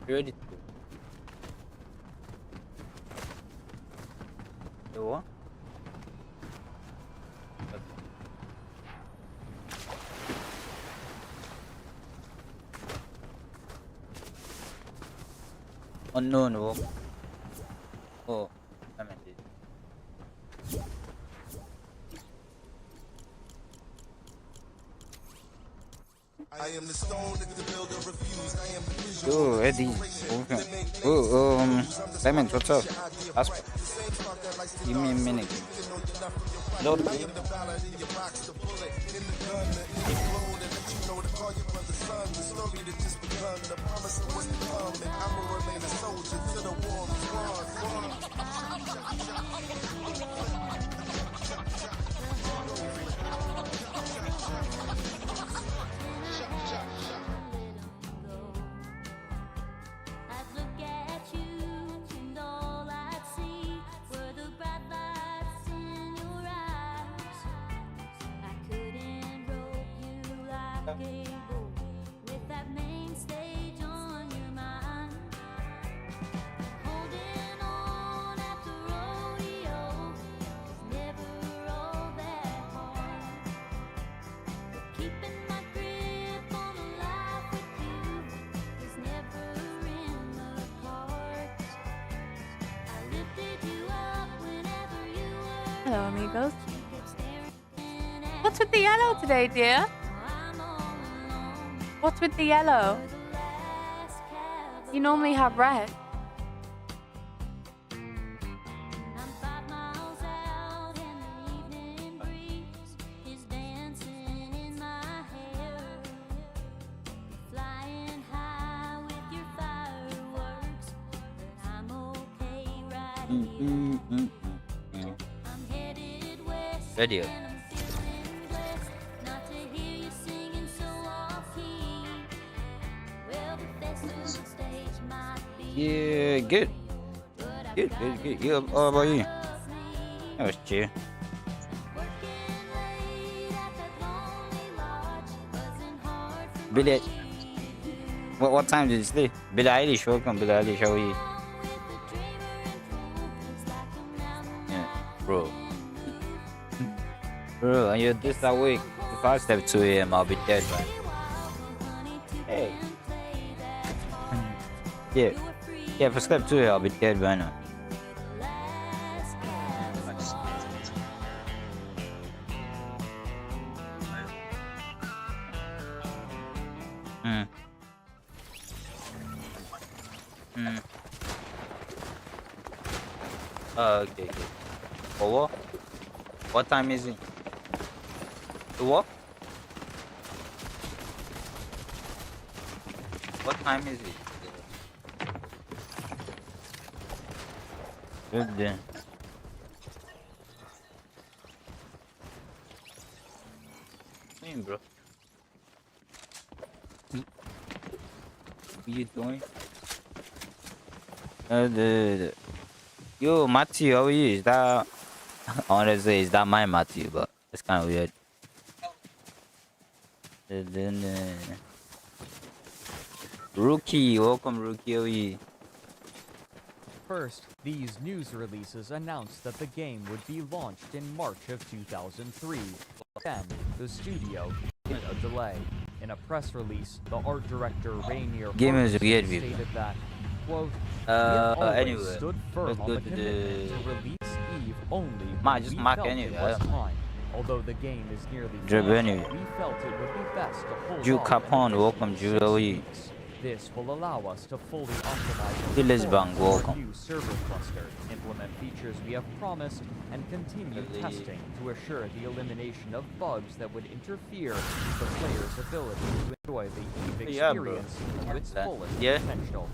You ready to go? The what? Unknown walk. Oh, I meant it. I am the stone that the builder refused. I am the visual. Oh, Eddie. Okay. Oh, Simon, what's up? Ask. Give me a minute. Lord. I am the ballad in your box, the bullet in the gun, the inner clothes, and let you know to call your brother son. The story that just begun, the promise of what's to come, and I will remain a soldier till the war is won. With that main stage on your mind, holding on at the rodeo, Keeping my grip on a life with you is never in the cards. I lifted you up whenever you were Hello, amigos. you kept staring at What's with the yellow today, dear? I'm all alone. What's with the yellow? The last cab You normally have red. I'm 5 miles out and the evening breeze is dancing in my hair. You're flying high with your fireworks, but I'm okay right here. I'm headed west Video. and I'm feeling blessed not to hear you singing so off key. Well, the festival stage might be Yeah, good. Good. Yeah, how about you? That was chill. Billy, what time did you sleep? Billie Eilish, welcome, Billie Eilish, how are you? Yeah, bro. Bro, and you're this awake. If I step 2 a.m., I'll be dead, man. Hey. Yeah. Yeah, if I step 2 a.m., I'll be dead by now. Mm. Mm. Oh, okay. For what? What time is it? What? What time is it? Good then. Same, bro. What you doing? Yo, Matthew, how are you? Is that honestly is that my Matthew? But it's kind of weird. And then Rookie, welcome, Rookie. How are you? First, these news releases announced that the game would be launched in March of 2003. Then, the studio had a delay. In a press release, the art director Rainier Game is Ferguson weird, people. stated that, quote, "We have always Anyway, stood firm let's on go the to commitment the- to release Eve only Ma, when just we mark felt anyway, it I was don't- time. Although the game is nearly Drip finished, anyway. we felt it would be best to hold Jude off an Capone, additional welcome, Jude. 6 How are you? weeks. This will allow us to fully optimize Phyllis performance Bang, of our welcome. new server cluster, implement features we have promised, and continue Really? testing to assure the elimination of bugs that would interfere with the player's ability to enjoy the Eve Yeah, bro. experience to its That- fullest yeah. potential."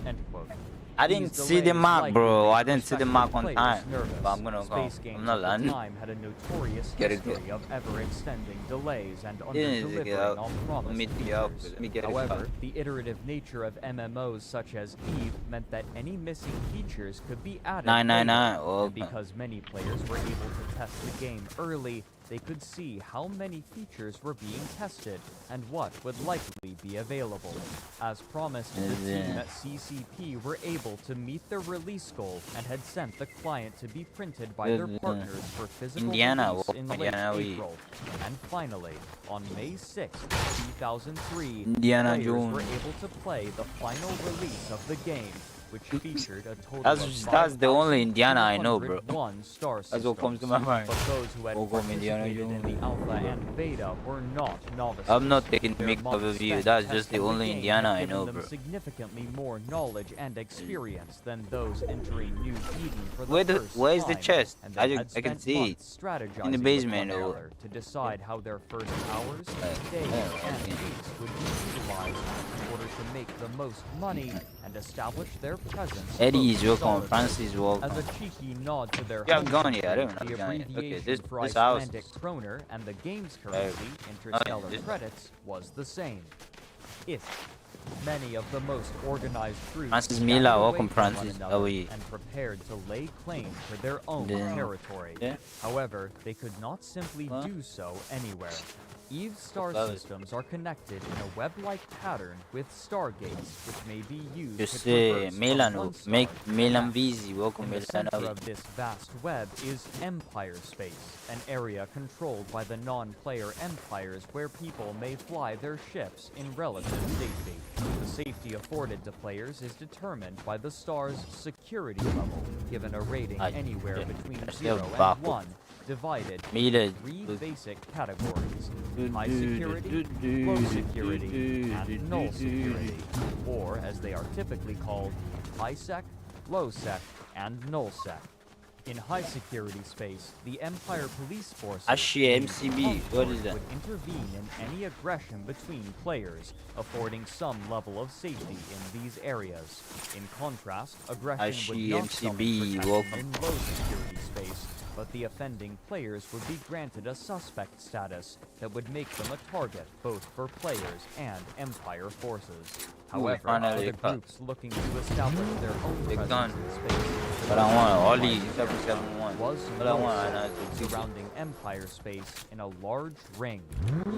End quote. I didn't These see the delays mark, likely bro. I made didn't see the prospective mark on players time. nervous. But I'm gonna go. Space games I'm not at the landing. time had a notorious Get it, history of ever-extending delays and Yeah, get under-delivering out. on Let promised me get out. features. Let me get it However, out. the iterative nature of MMOs such as Eve meant that any missing features could be added 999, later, welcome. and because many players were able to test the game early, they could see how many features were being tested and what would likely be available. As promised, the team at CCP were able to meet their release goal and had sent the client to be printed by their partners for physical Indiana, release in late Indiana, we- April. And finally, on May 6, 2003, Indiana players Jones. were able to play the final release of the game, which featured a total That's of the only Indiana I know, bro. 5,201 star That's what comes to my systems. mind. But those who had Welcome, Indiana participated in Jones. the alpha and beta were not novices. I'm not taking Their mixed months overview. spent That's just the testing only game Indiana had I given know, them bro. significantly more knowledge and experience than those entering New Eden for the Where's first the time, chest? and I had can spent see it. months strategizing In the with basement one or- another to decide how their first hours, days, yeah, and okay. weeks would be utilized in order to make the most money and establish their presence. Eddie is most welcome. solidly. Francis is welcome. As a cheeky nod to their Yeah, home gone yet. I country, don't know. the Gone yet. Okay, abbreviation this for house. Oh, Icelandic kroner and the game's currency, interstellar this- credits, was the same. It. Many of the most organized groups Francis scattered Mila, away welcome, from one Francis. another How are you? and prepared to lay claim to their own Then- territory. yeah. However, they could not simply Huh? do so anywhere. Eve's star Love it. systems are connected in a web-like pattern with stargates, which may be used You to say traverse from Milan, one star make to the Milan next. busy. Welcome In the Milan. center of this vast web is Empire Space, an area controlled by the non-player empires where people may fly their ships in relative safety. The safety afforded to players is determined by the star's security level, given a rating anywhere between 0 and 1, divided into 3 basic categories: high security, low security, and null security, or as they are typically called, high sec, low sec, and null sec. In high security space, the Empire police forces Ashi named MCB, what is Concord that? would intervene in any aggression between players, affording some level of safety in these areas. In contrast, aggression would Ashi not summon MCB, protection welcome. in low security space, but the offending players would be granted a suspect status that would make them a target both for players and Empire forces. However, finally other cut. groups looking to establish their own Big presence gun. in space But I want all these 771. was But I want null surrounding Empire Space in a large ring.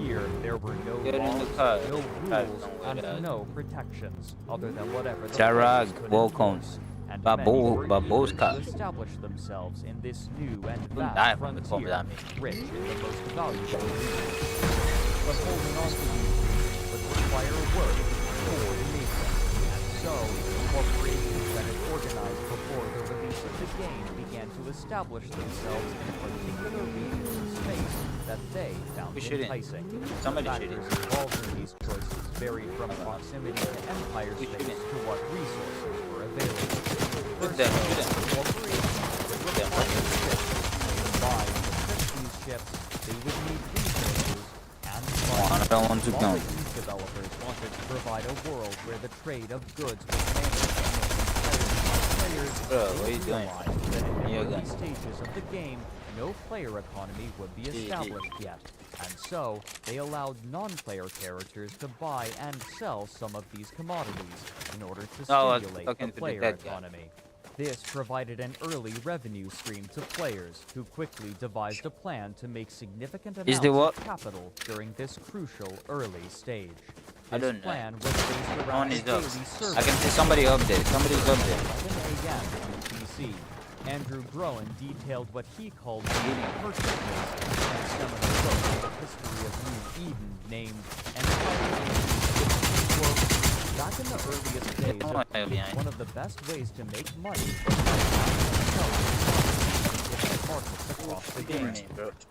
Here, there were no Get in the laws, car. no Car, rules, don't worry and about it. no protections other than whatever the Jarrag, players could welcome. enforce. And Babu- many were Babu's eager car. to establish themselves in this new and Don't die vast from the cold frontier, without me. rich in the most valuable resources. But holding on to these dreams would require work, coordination, and so corporations that had organized before the release of the game began to establish themselves in particular regions of space that they found Who shooting? enticing. Somebody Factors shooting. involved in these choices varied from proximity to Empire Who space shooting? to what resources were available. Shoot them, shoot them. Corporations would require ships. To buy and equip these ships, they would need resources and Oh, I don't want to Small go. East developers wanted to provide a world where the trade of goods was managed and players. Bro, what are you doing? Realized that in the You're early good. stages of the game, no player economy would be established yet, and so they allowed non-player characters to buy and sell some of these commodities in order to No, I was stimulate talking the to the player dead guy. economy. This provided an early revenue stream to players who quickly devised a plan to make significant Is amounts the what? of capital during this crucial early stage. I This don't know. plan was based No around one a is up. daily I service can see somebody up there. Somebody's up there. 11 a.m. on PC. Andrew Groen detailed what he called the purchase list in a seminal book on the history of New Eden named Empire. Quote, back in the earliest days Oh, of I Eve, behind. one of the best ways to make money was by buying and selling different markets across the game.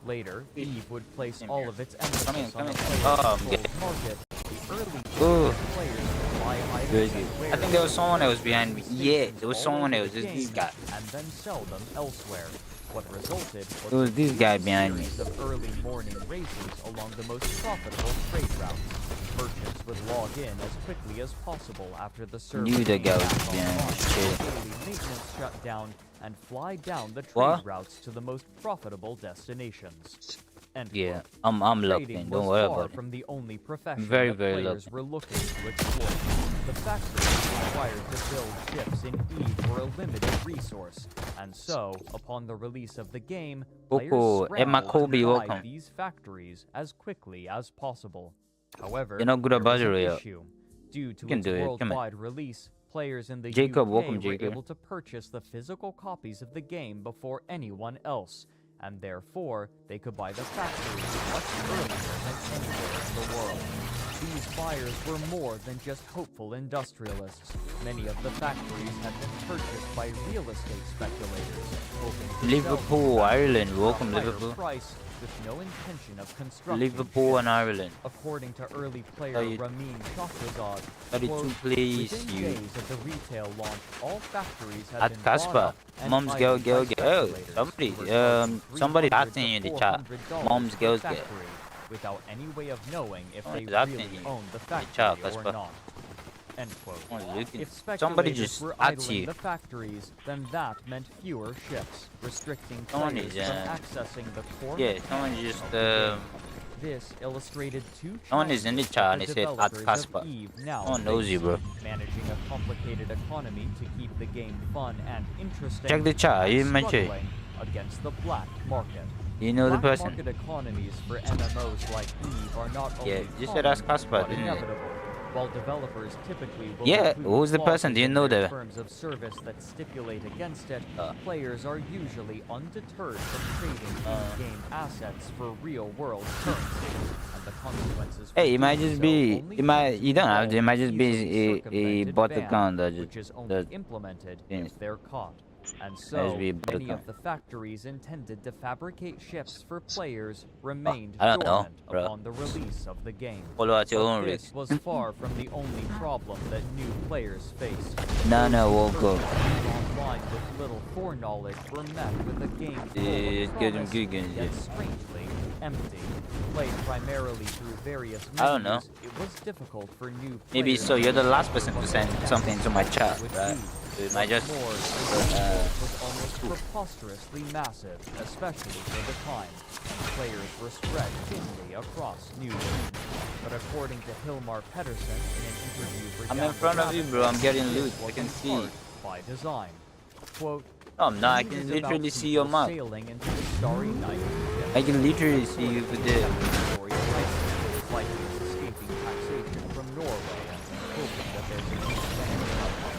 Later, Eve would place all of its emphasis on a player-controlled market. The early Ooh. players would buy items Good, and good. wares I think there was from someone that was behind me. stations Yeah, there was all someone over that was the just this game guy. and then sell them elsewhere. What resulted was It was a this guy series behind me. of early morning races along the most profitable trade routes. Merchants would log in as quickly as possible after the server Knew the came guy was back behind me. online. Shit. Daily maintenance shut down and fly down the trade What? routes to the most profitable destinations. End Yeah, quote. I'm locked Trading in. Don't was worry far about it. from the only profession Very, that very players locked. were looking to exploit. The factories required to build ships in Eve were a limited resource, and so, upon the release of the game, players Coco, Emma scrambled Kobe, to buy welcome. these factories as quickly as possible. However, You're not good there about was it, an Rio. issue. Due to You can its do it, come on. worldwide release, players in the Jacob, UK welcome, were Jacob. able to purchase the physical copies of the game before anyone else, and therefore they could buy the factories much earlier than anywhere in the world. These buyers were more than just hopeful industrialists. Many of the factories had been purchased by real estate speculators, hoping to Liverpool, sell them Ireland, at a welcome, higher Liverpool. price with no intention of constructing Liverpool ships. and Ireland. According to early player How you- Ramin Shahrazad, 32 quote, please, within you. days of the retail launch, all factories had At been Casper. bought up and Mom's girl, idled girl, by girl. speculators Somebody, who were charging somebody $300 acting in to the chat. $400 Mom's per girl's girl. factory, without any way of knowing if Someone they is acting really here. owned the chat, factory or Casper. not. End quote. Someone's looking. If Somebody speculators just were at idling you. the factories, then that meant fewer ships, restricting Someone players is, from accessing the core Yeah, mechanics someone just, of the game. This illustrated two Someone is in the challenges chat that and the they said, "At developers of Casper." Eve now Someone knows you, face. bro. Managing a complicated economy to keep the game fun and interesting. Check the chat, and you mentioned. struggling against the black market. You know the Black person? market economies for MMOs like EVE are not Yeah, only you said common, that's Casper, but didn't it? inevitable. While developers typically will Yeah, include who's the person? clauses Do you in know their that? terms of service that stipulate against it, players are usually undeterred from trading in-game assets for real-world currency, and the consequences for Hey, it might doing just so be. only It might. tend to You don't have to. It involve might just easily be a circumvented bot ban, account that which just is only that implemented yeah. if they're caught. And Might just so, be a bot many of account. the factories intended to fabricate ships for players remained I don't know, dormant bro. upon the release of the game. Follow at your own But risk. this was far from the only problem that new players faced. No, no, Those we'll who go. purchased online with little foreknowledge were met with a game full Yeah, of get 'em promise, giggling, yet yeah. strangely empty. Played primarily through various menus, I don't know. it was difficult for new Maybe players so. You're the to last person to send something to my chat, with right? ease. So it might just. More, the was almost preposterously massive, especially for the time, and players were spread thinly across New York. But according to Hilmar Pedersen in an interview for I'm in Down front of you, bro. I'm getting this loot. I was can in see. part by design. Quote, No, I'm not. I "Eve can is literally about see your people map. sailing into the starry night. I can literally see you over there. Story of Iceland, likely escaping taxation from Norway and hoping that there's a new family outcome.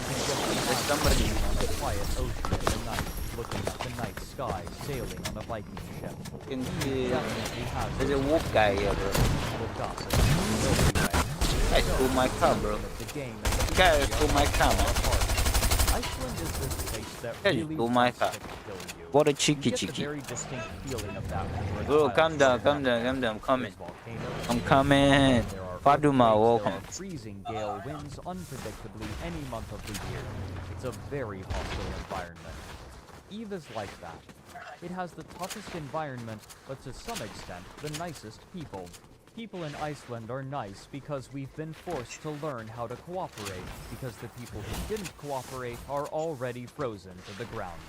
You can just There's somebody. on a quiet ocean in the night, looking at the night sky, sailing on a Viking ship. I can see. Definitely has There's a wolf guy here, bro. look up at the Milky Way. I stole my car, bro. The game The guy stole my car, man. Iceland is this place that Yeah, you really stole my wants car. to kill you. What a You cheeky get the cheeky. very distinct feeling of that when you're in Bro, the calm down, Highlands. calm down, calm down. I'm coming. There's volcanoes, I'm coming. there are Faduma, earthquakes, welcome. there are freezing gale winds unpredictably any month of the year. It's a very hostile environment. Eve is like that. It has the toughest environment, but to some extent, the nicest people. People in Iceland are nice because we've been forced to learn how to cooperate, because the people who didn't cooperate are already frozen to the ground.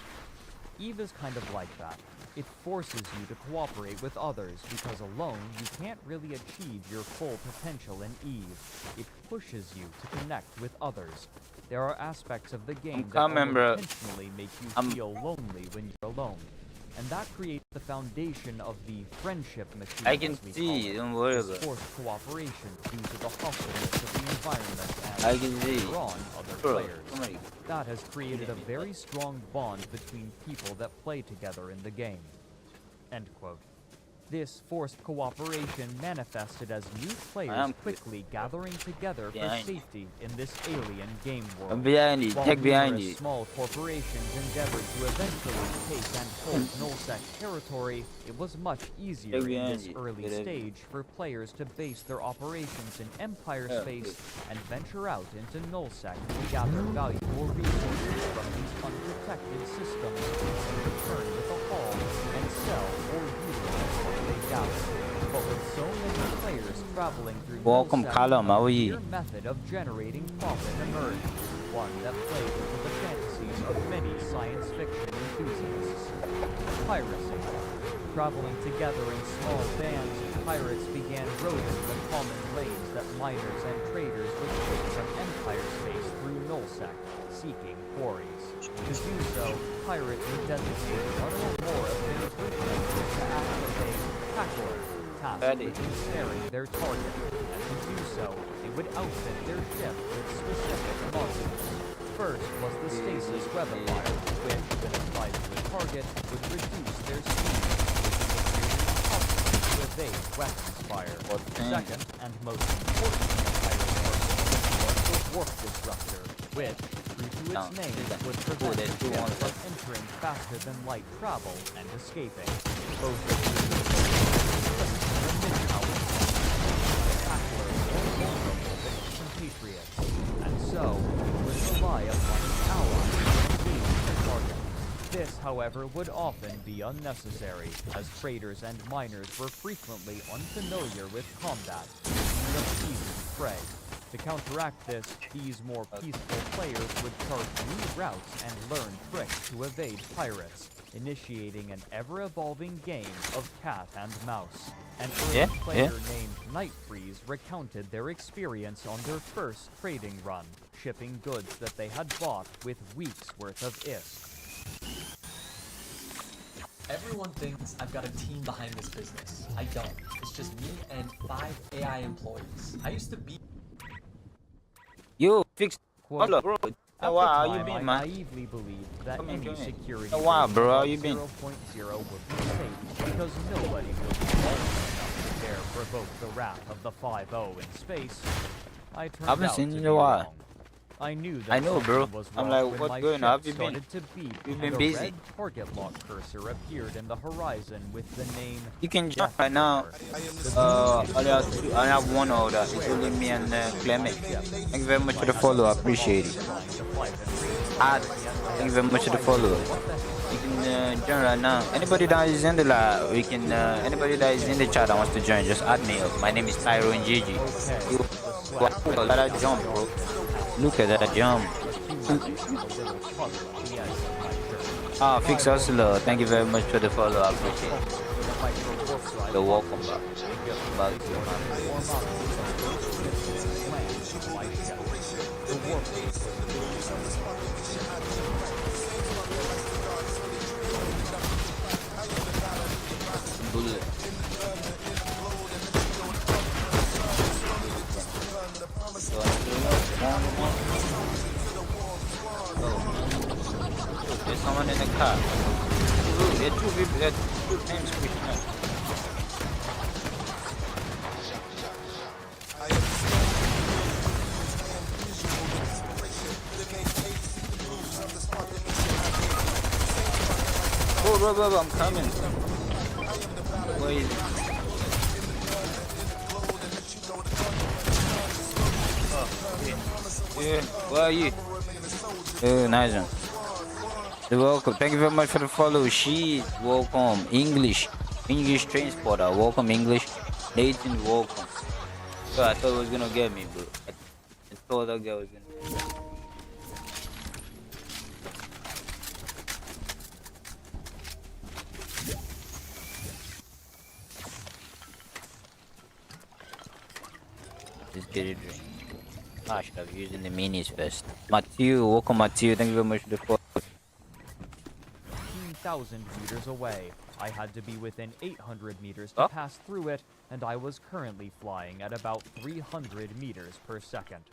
Eve is kind of like that. It forces you to cooperate with others because alone you can't really achieve your full potential in Eve. It pushes you to connect with others. There are aspects of the game that coming, bro. unintentionally make you feel lonely when you're alone. And that creates the foundation of the friendship machine. I can as we see, call it. don't worry This about it. forced cooperation due to the hostileness of the environment and I can see. drawn other Bro, players. come on. That has created a very strong bond between people that play together in the game. End quote. This forced cooperation manifested as new players quickly gathering together for Behind you. safety in this alien game world. I'm behind you. While Check behind numerous you. small corporations endeavored to eventually take and hold nullsec territory, it was much easier Check in behind this you. early Get it. stage for players to base their operations in Empire Yeah, space good. and venture out into nullsec to gather valuable resources from these unprotected systems and return with a haul and sell or utilize what they gather. But with so many players traveling through Welcome, nullsec, Callum. How are a you? clear method of generating profit emerged, one that played into the fantasies of many science fiction enthusiasts. Piracy. Traveling together in small bands, pirates began roving the common lanes that miners and traders would take from Empire space through nullsec, seeking quarries. To do so, pirates would designate one or more of their group members to act as a tackler, tasked with ensnaring their target, and to do so, they would outfit their ship with specific modules. First was the stasis webifier, which, when applied to a target, would reduce their speed, making it really impossible to evade weapons fire. Second, and most important in the pirate arsenal, was the warp disruptor, which, true to its name, would prevent the ship from entering faster than light travel and escaping. Both of these the mid-power tackler more vulnerable than its compatriots, and so would rely upon its allies to engage the target. This, however, would often be unnecessary, as traders and miners were frequently unfamiliar with combat, and easy prey. To counteract this, these more peaceful players would chart new routes and learn tricks to evade pirates, initiating an ever-evolving game of cat and mouse. An early player named Nightfreeze recounted their experience on their first trading run, shipping goods that they had bought with weeks' worth of ISK. Everyone thinks I've got a team behind this business. I don't. It's just me and 5 AI employees. I used to be. You fix. Quote, Hello, bro. At Wow, how the you time, been, I man? naively believed that Come in, any come in. security Oh, wow, version bro, how of you been? 0.0 would be safe because nobody would be bold enough to dare provoke the wrath of the 5-0 in space. I turned haven't out seen to you in be a while. wrong. I knew that I know, bro. something was I'm wrong like, when what's my going ship on? How you been? started to beep You've and been a busy. red target lock cursor appeared in the horizon with the name You can jump right now. Death I have one order. It's only me and Clement. Thank you very much for the follow. I appreciate it. Thank you very much for the follow. You can join right now. Anybody that is in the live, we can. Anybody that is in the chat that wants to join, just add me up. My name is Tyro and Gigi. Look at that jump, bro. Look at that jump. Ah, Fix Hustler. Thank you very much for the follow. I appreciate it. You're welcome back. Back to your man. Bullet. There's someone in the car. Ooh, there are two people. There are two names pushing up. Bro, I'm coming. Where is it? Yeah, where are you? Oh, nice one. You're welcome. Thank you very much for the follow. She's welcome. English transporter. Welcome, English. Nathan, welcome. So I thought it was gonna get me, bro. I thought that guy was gonna. Let's get it drink. I should have used in the minis first. Matthew, welcome Matthew. Thank you very much for the follow. 15,000 meters away. I had to be within 800 meters to pass through it, and I was currently flying at about 300 meters per second.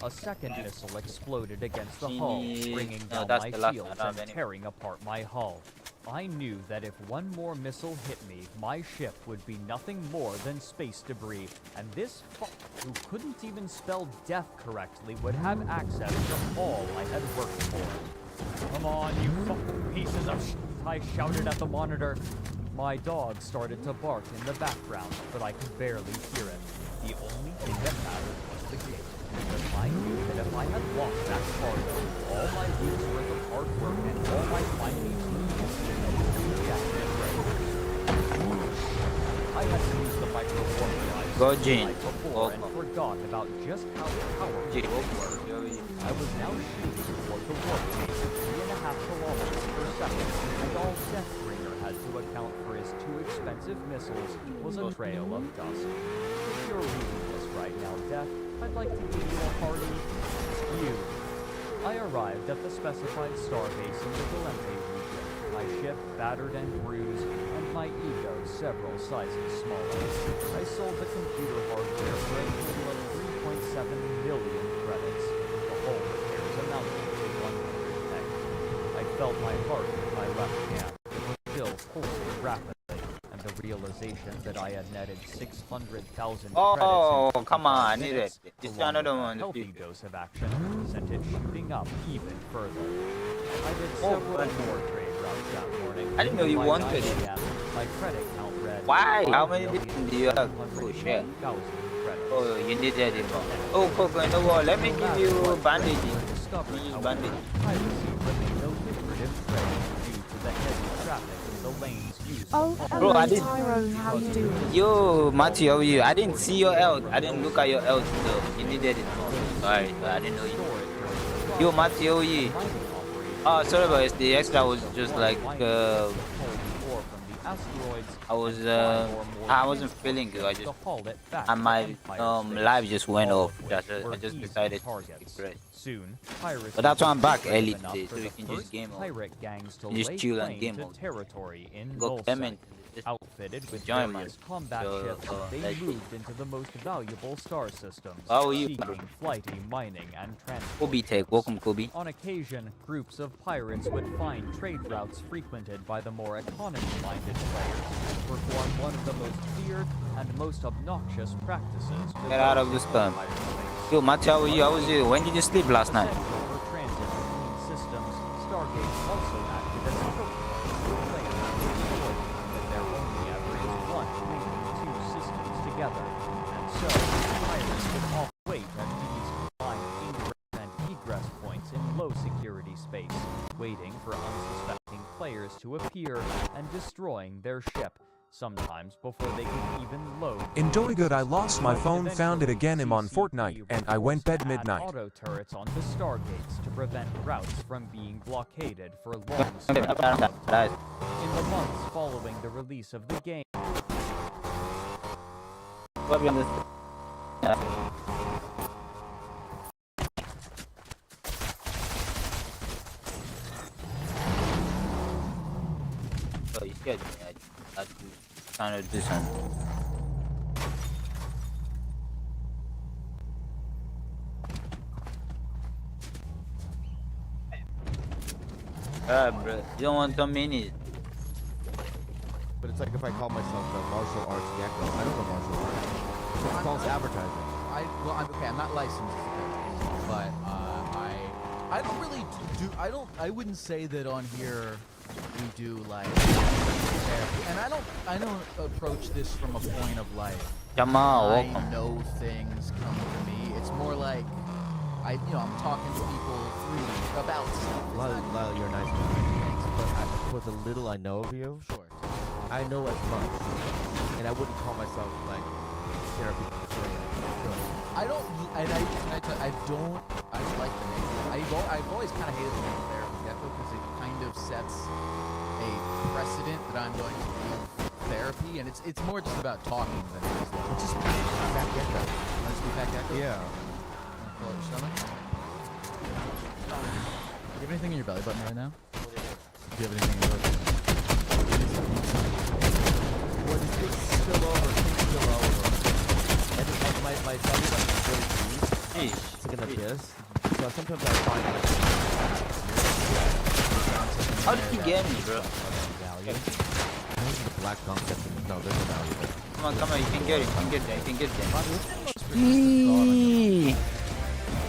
A second missile exploded against the hull, bringing down my shields and tearing apart my hull. I knew that if one more missile hit me, my ship would be nothing more than space debris, and this fuck who couldn't even spell death correctly would have access to all I had worked for. Come on, you fucking pieces of shit, I shouted at the monitor. My dog started to bark in the background, but I could barely hear it. The only thing that mattered was the game, because I knew that if I had lost that cargo, all my week's worth of hard work and all my finely tuned instruments would be rejected. I had to use the micro-formalized before and forgot about just how powerful they were. I was now shooting toward the warp phase at 3.5 kilometers per second, and all Deathbringer had to account for his 2 expensive missiles was a trail of dust. If you're reading this right now, Death, I'd like to give you a hearty you. I arrived at the specified starbase in the Galente region, my ship battered and bruised, and my ego several sizes smaller. I sold the computer hardware for a total of 3.7 million credits. The whole repairs amounted to 100K. I felt my heart in my left hand. It was still pulsing rapidly, and the realization that I had netted 600,000 credits in come on, I need minutes, it. Just along another with a one. healthy dose of action, sent it shooting up even further. I did several more trade routes that morning. I didn't know you By wanted 9 it. PM, my credit count read Why? How many do you have? Oh shit. 1,000 credits. Oh, you need that more. Oh, Coco, you know what? Let me give you bandaging. Use bandage. I received a no lucrative trade due to the heavy traffic in the lanes used. Oh, Bro, I hello, didn't. Tyrone. How you doing? Yo, Matthew, how are you? I didn't see your health. I didn't look at your health though. You needed it more. Sorry, I didn't know you. Yo, Matthew, how are you? Oh, sorry about it. The extra was just like asteroids. I was and 5 or more I wasn't transport feeling good. I ships just to haul it back and to my Empire space, live just went all off. of That's which it. I were just easy decided to targets. skip it. Soon, pirates But that's why I'm would back be early brave enough today, for so we the can just first game on. pirate gangs to Just lay chill and claim game to on. territory in Go Volsec. Clement. Just Outfitted with join, man. various combat So, ships, they let's see. moved into the most valuable star systems, How are you, seeking bro? flighty mining and transport. Kobe Tech, welcome Kobe. On occasion, groups of pirates would find trade routes frequented by the more economy-minded players and perform one of the most feared and most obnoxious practices. Get out of this gun. Yo, Matty, how are you? How was you? When did you sleep last night? For transit between systems, Stargate also acted as a choke point for players who explored that there only ever is one linking two systems together, and so pirates would often wait at these combined ingress and egress points in low security space, waiting for unsuspecting players to appear and destroying their ship, sometimes before they could even load. In Jolly Good, I lost my Like phone, found it eventually again. I'm on CCP Fortnite, and I went bed add midnight. Auto turrets onto stargates to prevent routes from being blockaded for long stretches. In the months following the release of the game, Oh, you scared me. I trying to do something. Bro, you don't want some minis. But it's like if I call myself the martial arts gecko. I don't know martial arts. It's false advertising. I'm not licensed, but I don't really do. I wouldn't say that on here we do like therapy, and I don't approach this from a point of like Jamal, I welcome. know things come to me. It's more like I'm talking to people through about stuff. Lyle, you're a nice guy. But with the little I know of you, Sure. I know as much, and I wouldn't call myself like therapy. I don't, I don't like the name. I've always kind of hated the name therapy gecko because it kind of sets a precedent that I'm going to do therapy, and it's more just about talking than it is. Just be fat gecko. Want to be fat gecko? Yeah. Pull out your stomach. Do you have anything in your belly button right now? Do you have anything in your belly button? What is this spill over? Spill over. And my belly button is really deep. It's like an abyss. So sometimes I find How did you get me, bro? value. Those are the black gunk that's no, there's no value there. Come on, you can get it, you can get it, you can get it.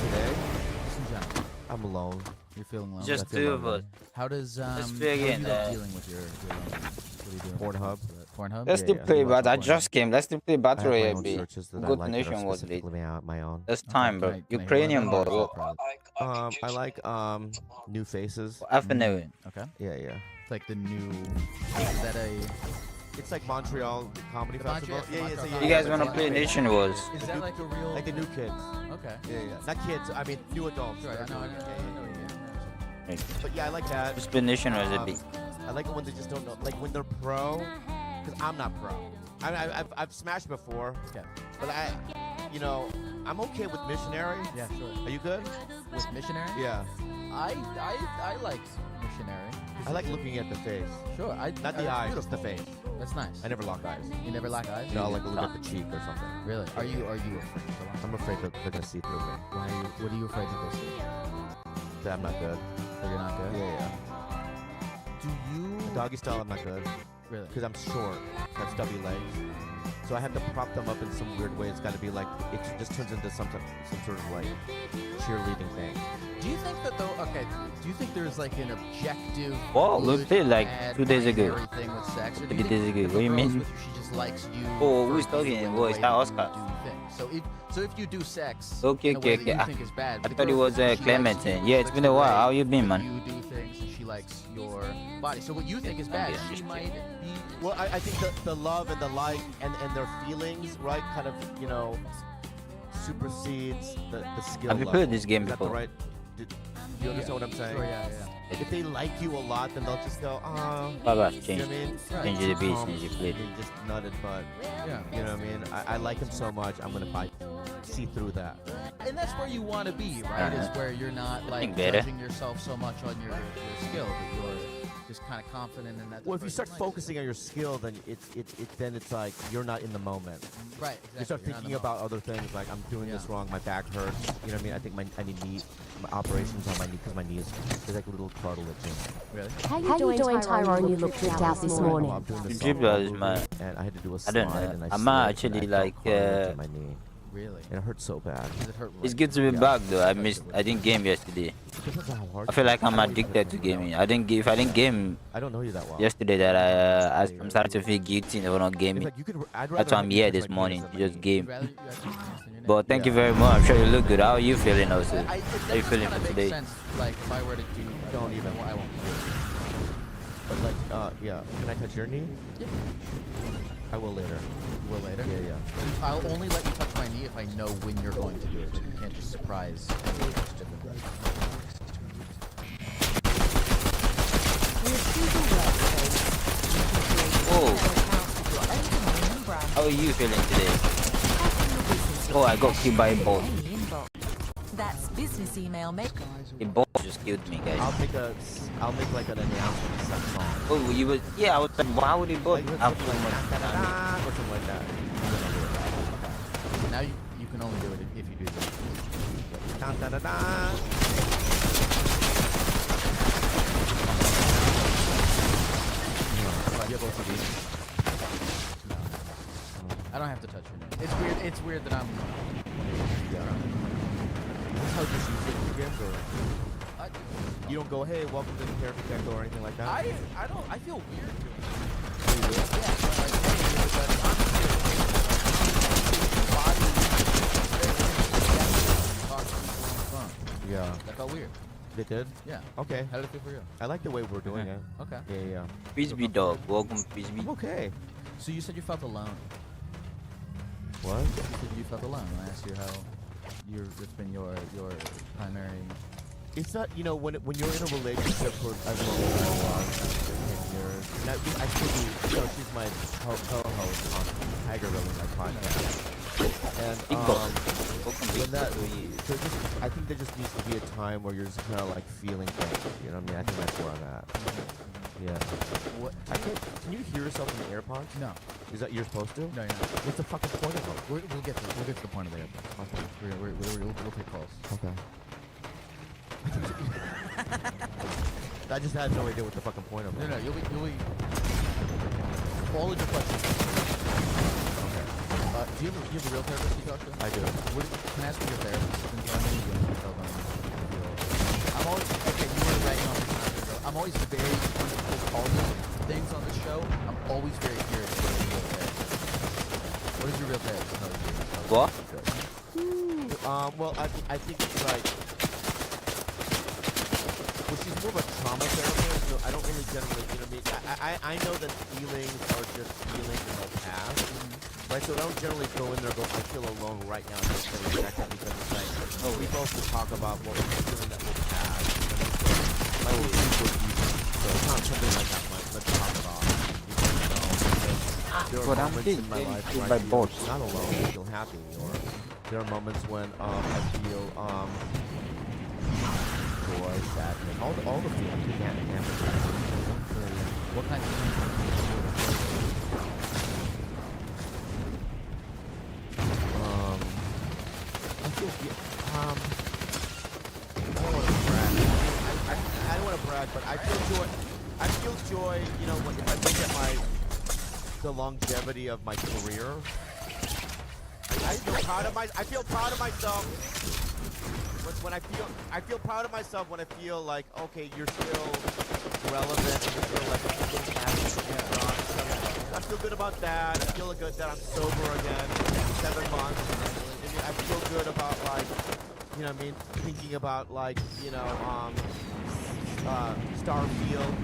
Today, Just in general. I'm alone. You're feeling lonely. Just two of us. How does Let's how play are you again, dealing with your loneliness? What are you doing? Pornhub. Pornhub? Let's still play, but I just came. Let's still play I Battle have my Royale, own B. searches that I Good like that are nation was it. specifically my own. That's time, bro. Can I hear Ukrainian one of boy. them? I like new faces. Afternoon. Okay. Yeah. It's like the new. Is that a? It's like Montreal Comedy The Festival. Montreal Yeah. You guys wanna play Nation Wars? Is that like a real? Like the new kids. Okay. Yeah. Not kids. I mean new adults. Sure, I know. But yeah, I like that. Just play Nation Wars a bit. I like it when they just don't know. Like when they're pro, because I'm not pro. I've smashed before. Okay. But I'm okay with missionary. Yeah, sure. Are you good? With missionary? Yeah. I like missionary. I like looking at the face. Sure. Not the eyes, just the face. That's nice. I never lock eyes. You never lock eyes? No, like look at the cheek or something. Really? Are you afraid? I'm afraid that they're gonna see through me. Why? What are you afraid that they'll see? That I'm not good. That you're not good? Yeah. Do you? Doggy style, I'm not good. Really? Because I'm short. I have stubby legs. So I have to prop them up in some weird way. It's got to be like, it just turns into some sort of like cheerleading thing. Do you think that though? Okay. Do you think there's like an objective? Whoa, look good, at like bad, 2 days ago. binary thing with sex, or do 2 you days think ago. if What a do you girl's mean? with you, she just likes you? Oh, for who's you talking? and the Oh, way is that you Oscar? do things. So if you do sex, Okay, in a way okay, that you okay. think is bad, I the thought it girl was she likes Clementine. you Yeah, it's such been a while. way How you been, that man? You do things and she likes your body. So what you think is bad, she might be. Well, I think the love and the like and their feelings, right, kind of, supersedes the skill Have you level. played this game Is that the before? right? you understand what I'm saying? Sure, yeah. If they like you a lot, then they'll just go, oh. Baba, You change. know what I mean? Change the beats, Calm, change the flip. and just nutted, but Yeah. you know what I mean? I like him so much, I'm gonna see through that. And that's where you want to be, right? Is where you're not like think better. judging yourself so much on your skill, but you're just kind of confident in that. Well, if you start focusing on your skill, then it's like you're not in the moment. Right, You start exactly, you're not in thinking the about other things, like I'm doing this wrong, my back hurts. You know what I mean? I think I need knee operations on my knee because my knee is there's like a little cartilage in it. Really? How you doing, Tyrone? You look tripped out this morning. I'm doing this Drip song, is my. and I had to do a I slide, don't know. and I I'm slipped, actually and I felt like. cartilage in my knee. Really? And it hurt so bad. Does it hurt? It's good to be back though. I didn't game yesterday. Depends on how hard I feel you like I'm are. addicted to gaming. If I didn't game I don't know you that well. yesterday, that I'm starting to feel guilty for not gaming. That's why I'm here this morning to just game. But thank you very much. I'm sure you look good. How are you feeling also? How are you feeling for today? Sense, like if I were to do, Don't even. I won't. But like, yeah. Can I touch your knee? Yeah. I will later. Will later? Yeah, yeah. I'll only let you touch my knee if I know when you're going to do it. You can't just surprise. Oh. How are you feeling today? Oh, I got killed by a ball. That's business email maker. A ball just killed me, guys. I'll make like an announcement of some song. Oh, you would? Yeah, I was like, why would it ball? Like, After something much like time. that, or something like that. Now you can only do it if you do this. Da, da, da, da. You have OCD? I don't have to touch your knee. It's weird. It's weird that I'm. Yeah. That's how just use it again, or you don't go, hey, welcome to the care protector or anything like that. I don't. I feel weird doing it. You do? Yeah, but like, Yeah. that felt weird. They did? Yeah. Okay. How did it feel for you? I like the way we're doing it. Okay. Yeah, yeah. Frisbee dog, welcome Frisbee. I'm okay. So you said you felt alone. What? You said you felt alone. I asked you how it's been your primary. It's not, you know, when you're in a relationship for as long as I was, 10 years. Now, I still do, you know, she's my co-host on Tiger Really, my podcast. And when that, so just, I think there just needs to be a time where you're just kind of like feeling things. You know what I mean? I think that's where I'm at. Yeah. What? Can you hear yourself in the AirPods? No. Is that you're supposed to? No, you're not. What's the fucking point of them? We'll get to the point of the AirPods. Okay. We'll take calls. Okay. I just had no idea what the fucking point of it. No, you'll be all of your questions. Okay. Do you have a real therapist you talk to? I do. Can I ask who your therapist has been telling you? You tell them. I'm always okay. You were writing on this time ago. I'm always very when people call me things on the show. I'm always very curious what is your real therapist. What is your real therapist tell you? What? Well, I think it's like. Well, she's more of a trauma therapist, so I don't really generally, you know what I mean? I know that feelings are just feelings in the past, right? So I don't generally go in there and go, I feel alone right now, this very second, because it's like, oh, we both will talk about what we're feeling that will pass. You know what I mean? So, like, we're super easy. So it's not something like that, like, let's talk about it. There are But I'm moments in my getting life killed where I by feel bots. not alone, I feel happy, or there are moments when I feel, joy, sadness, all the feelings you can't What kind of I feel, I don't want to brag, but I feel joy. I feel joy, you know, if I look at the longevity of my career. I feel proud of myself. When I feel proud of myself when I feel like, okay, you're still relevant, and you feel like you're getting happy. I feel good about that. I feel good that I'm sober again, 7 months. And I feel good about, like, you know what I mean, thinking about, like, you know, Starfield,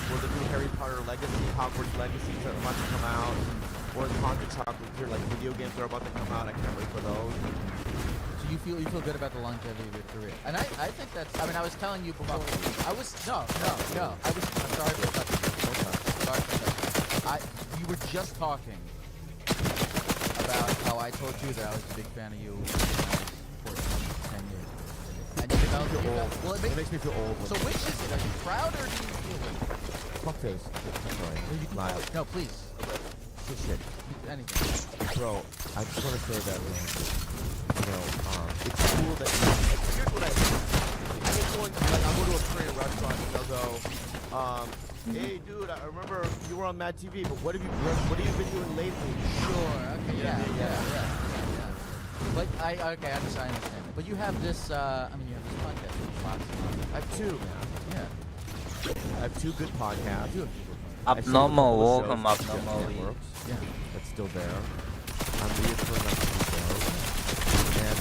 or the new Harry Potter Legacy, Hogwarts Legacy are about to come out, or the Haunted Chocolate, like video games are about to come out. I can't wait for those. So you feel good about the longevity of your career, and I think that's. I mean, I was telling you before. I was no. I was. I'm sorry for touching you. Sorry for touching you. You were just talking about how I told you that I was a big fan of you when I was 14, 10 years. And you developed your old. Well, It makes me feel old. So which is it? Are you proud or do you feel it? Fuckface. Sorry. Lyle. No, please. Good shit. Anything. Bro, I just want to say that, you know, it's cool that here's what I do. I get going, like, I'll go to a Korean restaurant and they'll go, hey, dude, I remember you were on Mad TV, but what have you been doing lately? Sure. Okay. Yeah. But I understand. But you have this. I mean, you have this podcast. I have two, man. Yeah. I have two good podcasts. Abnormal, welcome Abnormal. Yeah, that's still there. I'm reoccurring on two shows. And,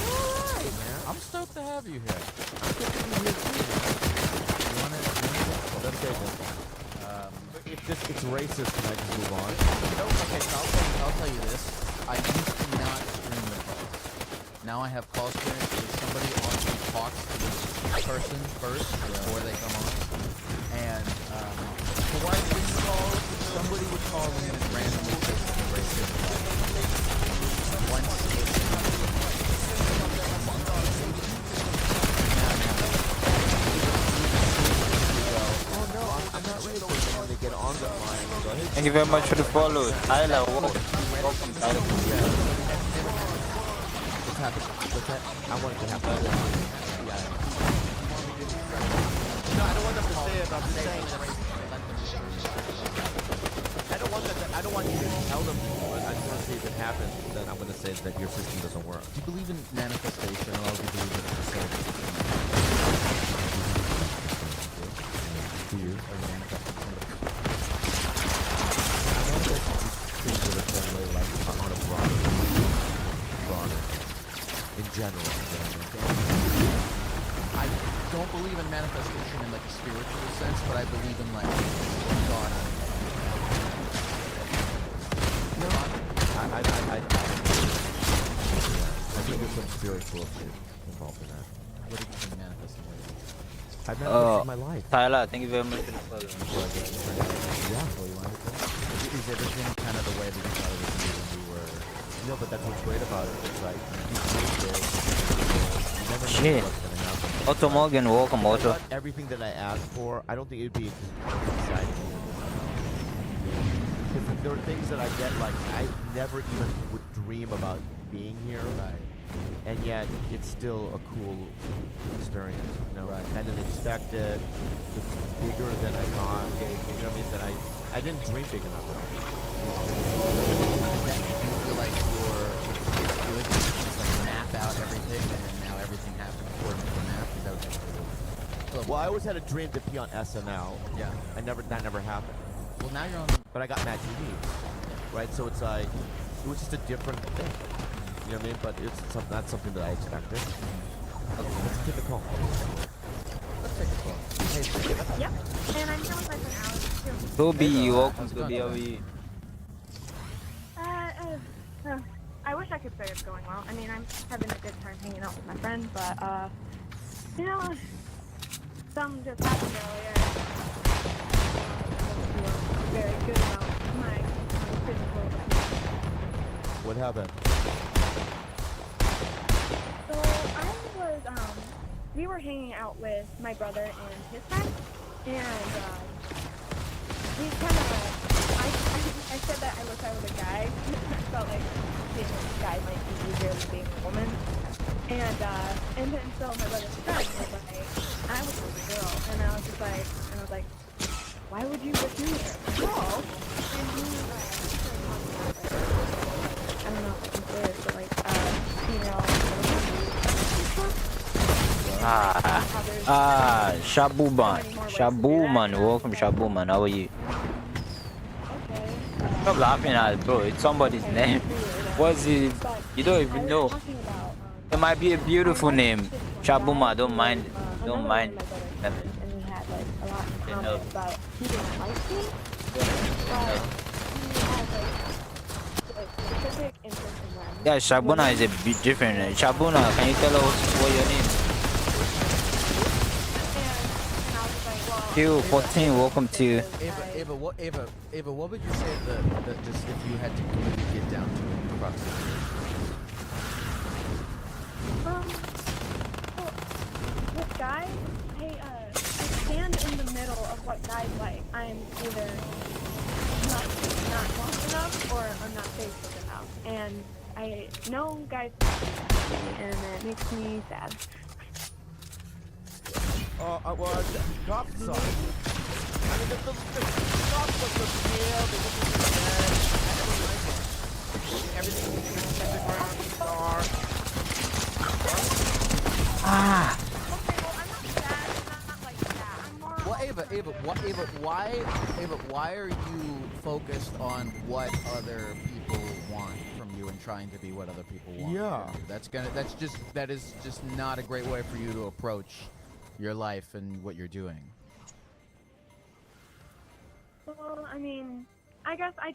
Alright, man. I'm stoked to have you here. I'm stoked to be here too. You want to? Let's take it. It's racist, can I just move on? No, okay, so I'll tell you this. I used to not stream the calls. Now I have call screeners where somebody actually talks to this person first before they come on. And before I stream calls, somebody would call in and randomly say something racist. Once Thank you very much for the follow. Tyler, welcome Tyler. What's happening? What's that? I want it to happen. No, I don't want them to say it, but I'm just saying that. I don't want you to tell them, but I just want to see if it happens, then I'm going to say that your system doesn't work. Do you believe in manifestation, or do you believe in facility? Do you? Or you manifest somebody? Things that are done way, like on a broader, in general. I don't believe in manifestation in like a spiritual sense, but I believe in like God. No, I think there's some spiritual shit involved in that. What do you think manifesting is? I've manifested my life. Tyler, thank you very much for the follow. Yeah. Is everything kind of the way that you thought it would be when you were? No, but that's what's great about it. It's like you never know Shit. what's gonna happen. Otto Morgan, welcome Otto. Everything that I asked for, I don't think it'd be exciting. Because there are things that I get, like I never even would dream about being here. Right. And yet, it's still a cool experience. You know, Right. I didn't expect it. It's bigger than I thought. You know what I mean? That I didn't dream big enough. Do you feel like you're good to just like map out everything, and then now everything happens according to the map? Is that what you feel? Well, I always had a dream to be on SNL. Yeah. That never happened. Well, now you're on. But I got Mad TV, right? So it's like it was just a different thing. You know what I mean? But it's not something that I expected. Let's take a call. Let's take a call. Hey, Yep. And I'm here with my friend Alex too. Toby, welcome Toby. How are you? I wish I could say it's going well. I mean, I'm having a good time hanging out with my friends, but you know, some just happened earlier. I don't feel very good about my physical appearance. What happened? So we were hanging out with my brother and his friend, and we kind of, I said that I wish I was a guy. I felt like being a guy might be easier than being a woman. And then so my brother's friend was like, I was a girl, and I was like, why would you wish me a girl? And he was like, I don't know if I can say this, but like, female. Shabuman, welcome Shabuman. How are you? Stop laughing at it, bro. It's somebody's name. What's it? You don't even know. It might be a beautiful name. Shabuma, don't mind. Don't mind. And he had like a lot of comments about he didn't like me, but he had like specific interest in them. Yeah, Shabuna is a bit different. Shabuna, can you tell us what your name? And I was just like, well, Q14, welcome to. Ava, what would you say the just if you had to completely get down to it, approximately? well, with guys, I stand in the middle of what guys like. I'm either not long enough or I'm not basic enough. And I know guys and it makes me sad. Well, Goff sucks. I mean, the Goff was the real, the I never liked it. Everything in the ground, star. Ah. Ava, why are you focused on what other people want from you and trying to be what other people want? Yeah. from you? That is just not a great way for you to approach your life and what you're doing. Well, I mean, I guess I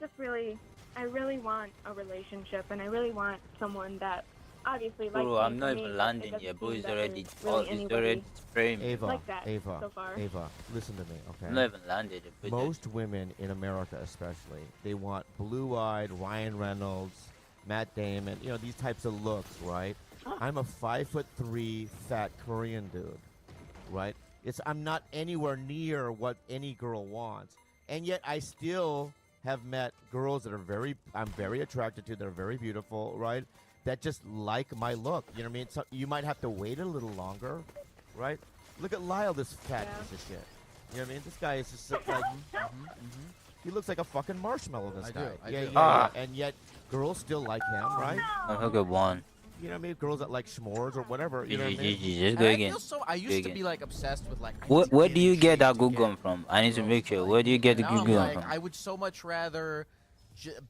really want a relationship, and I really want someone that obviously likes Bro, me. I'm not for me, even but it landing doesn't yet, bro. seem It's that already, there's oh, really it's already anybody spraying me. Ava, like that Ava, so far. Ava, listen to me, okay? I'm not even landed yet, but Most women in America, especially, they want blue-eyed Ryan Reynolds, Matt Damon, you know, these types of looks, right? I'm a 5'3" fat Korean dude, right? I'm not anywhere near what any girl wants, and yet I still have met girls that I'm very attracted to, that are very beautiful, right? That just like my look, you know what I mean? So you might have to wait a little longer, right? Look at Lyle, this fat piece of shit. You know what I mean? This guy is just like, he looks like a fucking marshmallow. This guy. I do. Ah. And yet girls still like him, right? I hook up one. You know what I mean? Girls that like s'mores or whatever. You know what I mean? Just go again. I used to be like obsessed with like. Where do you get that good gun from? I need to make sure. Where do you get the Now good I'm gun like, from? I would so much rather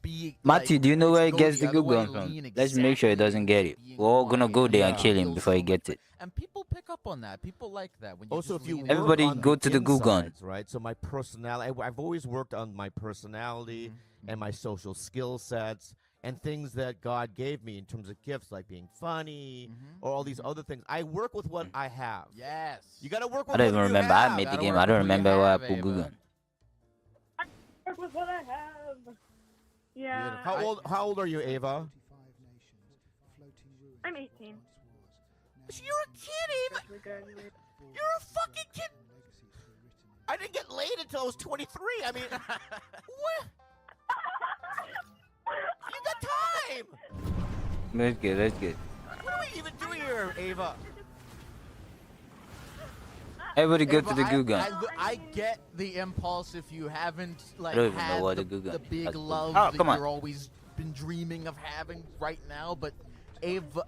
be. Matthew, like, do you know where he go gets the the other good way, gun from? lean Let's make sure he doesn't get it. We're all gonna go there and kill him before he gets it. And people pick up on that. People like that. When you Also, just if you lean work in. Everybody on go to the good gun. insides, right? So my personality, I've always worked on my personality and my social skill sets and things that God gave me in terms of gifts, like being funny or all these other things. I work with what I have. Yes. You got to work with I don't what even you remember. have. I made the Gotta game. work I don't with who you remember where I have, put Ava. good gun. Work with what I have. Yeah. How old are you, Ava? I'm 18. You're a kid, Ava. You're a fucking kid. I didn't get laid until I was 23. I mean, what? You got time. Let's get. What are we even doing here, Ava? Everybody go Ava, to the good gun. I get the impulse if you haven't like don't even know had what the, the good gun the is. big That's cool. love Oh, that come on. you're always been dreaming of having right now. But Ava,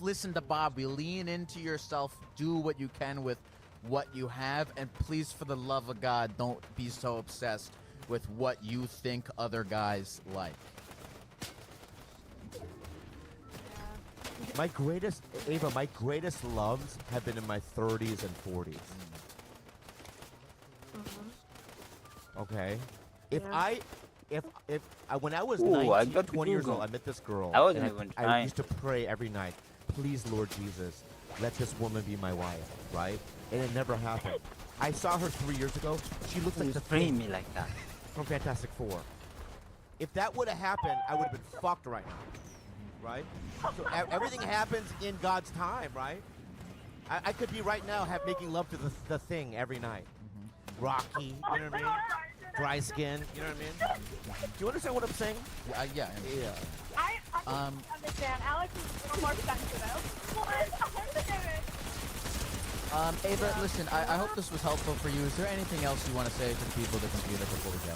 listen to Bobby. Lean into yourself. Do what you can with what you have, and please, for the love of God, don't be so obsessed with what you think other guys like. My greatest loves have been in my 30s and 40s. Okay. If when I was Ooh, I 19, got the 20 years Google. old, I met this girl. I wasn't and even I trying. used to pray every night, please, Lord Jesus, let this woman be my wife, right? And it never happened. I saw her 3 years ago. She looks like the Frame Thing me like that. from Fantastic Four. If that would have happened, I would have been fucked right now, right? So everything happens in God's time, right? I could be right now making love to the Thing every night. Rocky, you know what I mean? Dry skin, you know what I mean? Do you understand what I'm saying? Yeah. Yeah. I understand. Alex is more sensitive. Ava, listen, I hope this was helpful for you. Is there anything else you want to say to the people of the computer before we go?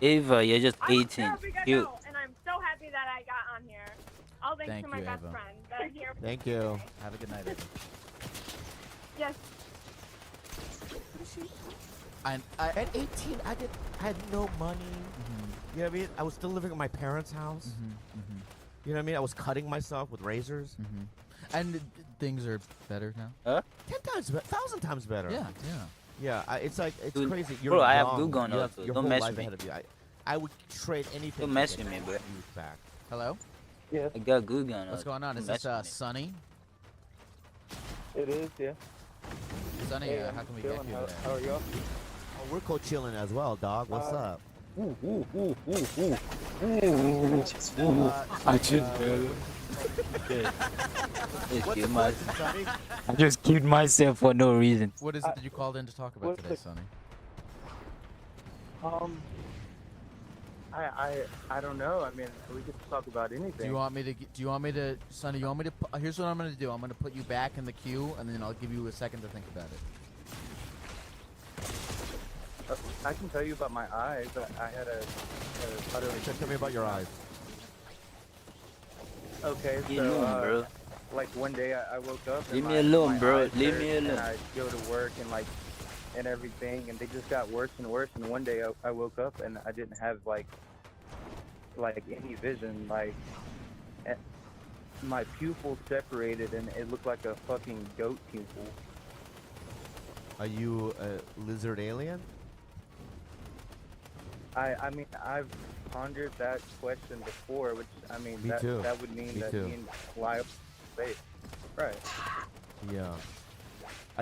Ava, you're just I'm 18. terribly good You. now, and I'm so happy that I got on here. All thanks Thank to my you, best Ava. friend that are here. Thank you. Have a good night, Ava. Yes. And At 18, I had no money. You know what I mean? I was still living at my parents' house. You know what I mean? I was cutting myself with razors. And things are better now. 10 times, 1,000 times better. Yeah. Yeah, it's like it's Dude, crazy. You're bro, I have young. good gun You have also. your Don't whole mess life with me. ahead of you. I would trade anything. Don't to mess get with me, my bro. youth back. Hello? Yeah. I got good gun. What's going on? Is this Sunny? It is, yeah. Sunny, Hey, how I'm can we chilling. get you How today? are y'all? Oh, we're co-chilling as well, dog. What's up? I just I just killed myself for no reason. What is it that you called in to talk about what's today, the- Sonny? I don't know. I mean, we could talk about anything. Do you want me to, Sonny, you want me to, here's what I'm going to do. I'm going to put you back in the queue, and then I'll give you a second to think about it. I can tell you about my eyes. I had a Tell me about your eyes. Okay, Leave so me alone, bro. like one day I woke up. And Leave me my alone, bro. eyes Leave hurt, me alone. And I go to work and everything, and they just got worse and worse. And one day I woke up and I didn't have like any vision. My pupils separated and it looked like a fucking goat pupil. Are you a lizard alien? I mean, I've pondered that question before, which I mean, Me too. that would mean Me that too. me and Lyle space. Right. Yeah.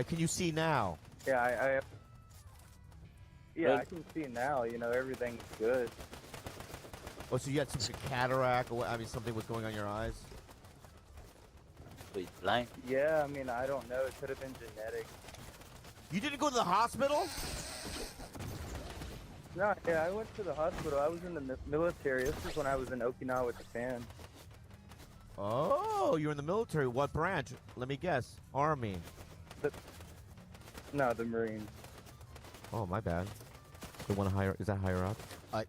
Can you see now? Yeah, yeah, Right. I can see now. You know, everything's good. Oh, so you had some cataract, or what? I mean, something was going on your eyes? Wait, blind? Yeah, I mean, I don't know. It could have been genetic. You didn't go to the hospital? No, yeah, I went to the hospital. I was in the military. This is when I was in Okinawa, Japan. Oh, you're in the military. What branch? Let me guess. Army. No, the Marines. Oh, my bad. The one higher. Is that higher up?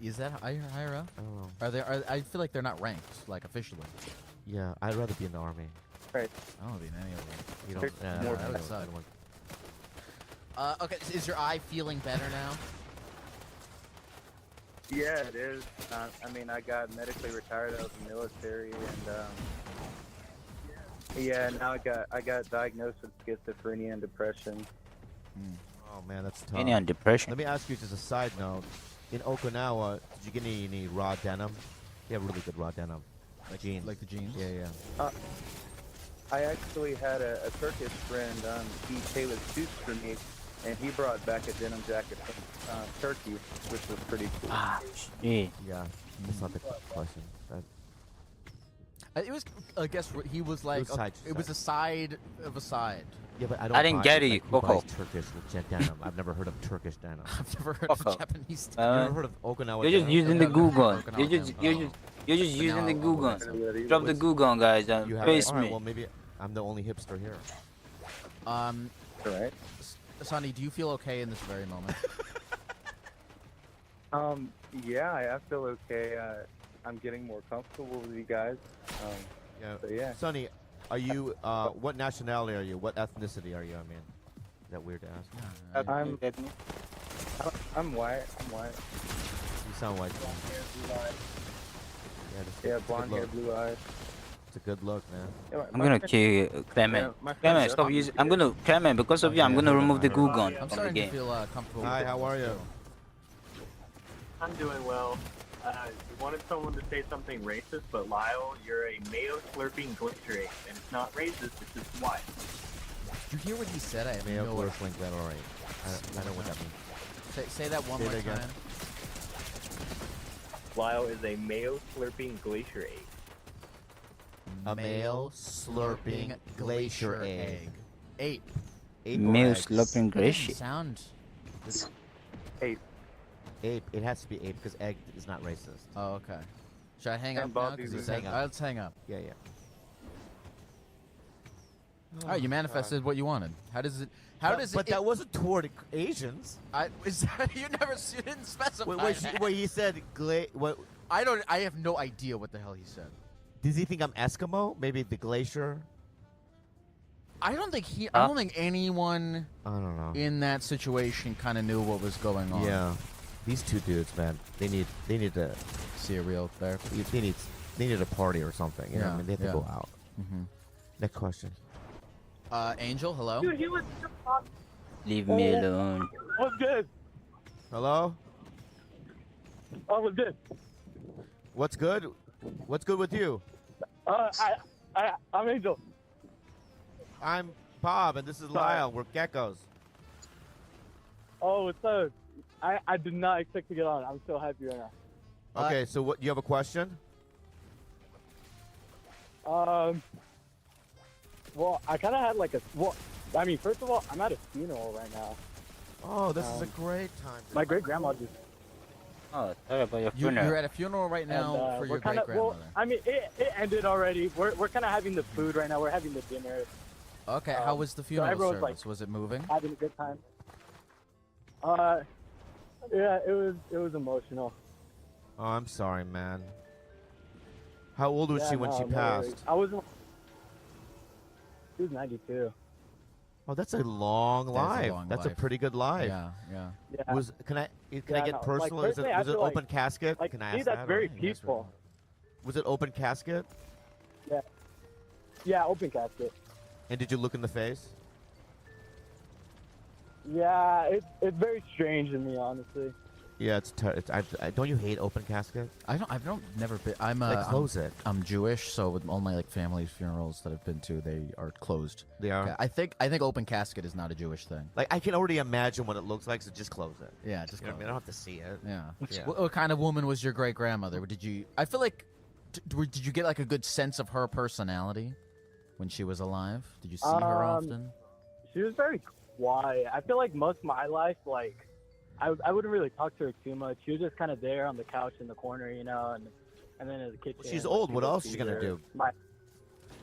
Is that higher up? I don't know. Are they? I feel like they're not ranked, like officially. Yeah, I'd rather be in the army. Right. I don't want to be in any of them. You don't. Yeah, More I don't- would I suck. don't want- Okay, is your eye feeling better now? Yeah, it is. I mean, I got medically retired out of the military, and yeah, now I got diagnosed with schizophrenia and depression. Oh man, that's tough. Any on depression? Let me ask you just a side note. In Okinawa, did you get any raw denim? They have really good raw denim. Like jeans. Like the jeans? Yeah, yeah. I actually had a Turkish friend. He tailored suits for me, and he brought back a denim jacket from Turkey, which was pretty cool. Ah, shit. Yeah, that's not the question. That, It was, I guess, he was like, was side- it was a side of a side. yeah, but I don't. I didn't buy get it. it, Like, who Coco. buys Turkish denim. I've never heard of Turkish denim. I've never heard Coco. of Japanese. You never heard of Okinawa You're just denim? using the Google. Okinawa You're just denim. using the now Google. I'll Drop the Google, guys. You have Face Alright, me. well maybe I'm the only hipster here. Right. Sonny, do you feel okay in this very moment? Yeah, I feel okay. I'm getting more comfortable with you guys. Yeah. So yeah. Sonny, are you? What nationality are you? What ethnicity are you? I mean, is that weird to ask? I'm white. I'm white. You sound white. Yeah, that's blonde a hair, good look. blue eyes. It's a good look, man. Yeah, I'm my gonna friend- kill Clement. Yeah, my friend Clement, Jeff stop is using. here. I'm gonna Clement because of you. I'm gonna remove the Google I'm from the starting to game. feel comfortable. Hi, with how this are you? too. I'm doing well. You wanted someone to say something racist, but Lyle, you're a mayo slurping glacier ape, and it's not racist, it's just white. Did you hear what he said? I have Mayo no Blurf Link, that alright. I know what that means. Say that one Say more it again. time. Lyle is a mayo slurping glacier ape. A male slurping glacier egg. Ape. Ape Male eggs. slurping glacier. Sound. Ape. Ape. It has to be ape because egg is not racist. Oh, okay. Should I hang And up now? Bobby 'Cause he was- said, Hang up. let's hang up. Yeah, yeah. All right, you manifested what you wanted. How does it? How does But it? that wasn't toward Asians. Is that, you didn't specify. Wait, he said what? I don't. I have no idea what the hell he said. Does he think I'm Eskimo? Maybe the glacier? I don't think I don't think anyone I don't know. in that situation kind of knew what was going on. Yeah. These two dudes, man. They need to see a real therapist. They need a party or something. You know what I mean? They have to Yeah. go out. Mhm. Next question. Angel, hello. Dude, he was Leave me alone. What's good? Hello? Oh, what's good? What's good? What's good with you? I'm Angel. I'm Bob, and this is Lyle. We're geckos. Oh, what's up? I did not expect to get on. I'm so happy right now. Okay, so what? You have a question? Well, I kind of had like a. Well, I mean, first of all, I'm at a funeral right now. Oh, this is a great time. My great grandma just. Oh, sorry about your funeral. You're at a funeral right now for your kinda, great grandmother. Well, I mean, it ended already. We're kind of having the food right now. We're having the dinner. Okay, how was the funeral everyone's, service? Was it moving? Having a good time. Yeah, it was emotional. Oh, I'm sorry, man. How old was Yeah, she when no, she no passed? worries. I was. She was 92. Oh, that's a long That is a life. long That's life. a pretty good life. Yeah, yeah. Yeah. Can I Yeah, get no, personal? like, was it personally, I feel open like- casket? Like, Can I see, ask that's that? very or- peaceful. Was it open casket? Yeah. Yeah, open casket. And did you look in the face? Yeah, it's very strange to me, honestly. Yeah, it's. Don't you hate open casket? I've never been. They close it. I'm Jewish, so with all my like family funerals that I've been to, they are closed. They are? Yeah, I think open casket is not a Jewish thing. Like I can already imagine what it looks like, so just close it. Yeah, just You know what I mean? I don't have to see it. Yeah. Yeah. What kind of woman was your great grandmother? Did you? I feel like. Did you get like a good sense of her personality when she was alive? Did you see her often? She was very quiet. I feel like most of my life, like, I wouldn't really talk to her too much. She was just kind of there on the couch in the corner, you know, and then in the kitchen. She's like, old. What people else is she see gonna her. do? My,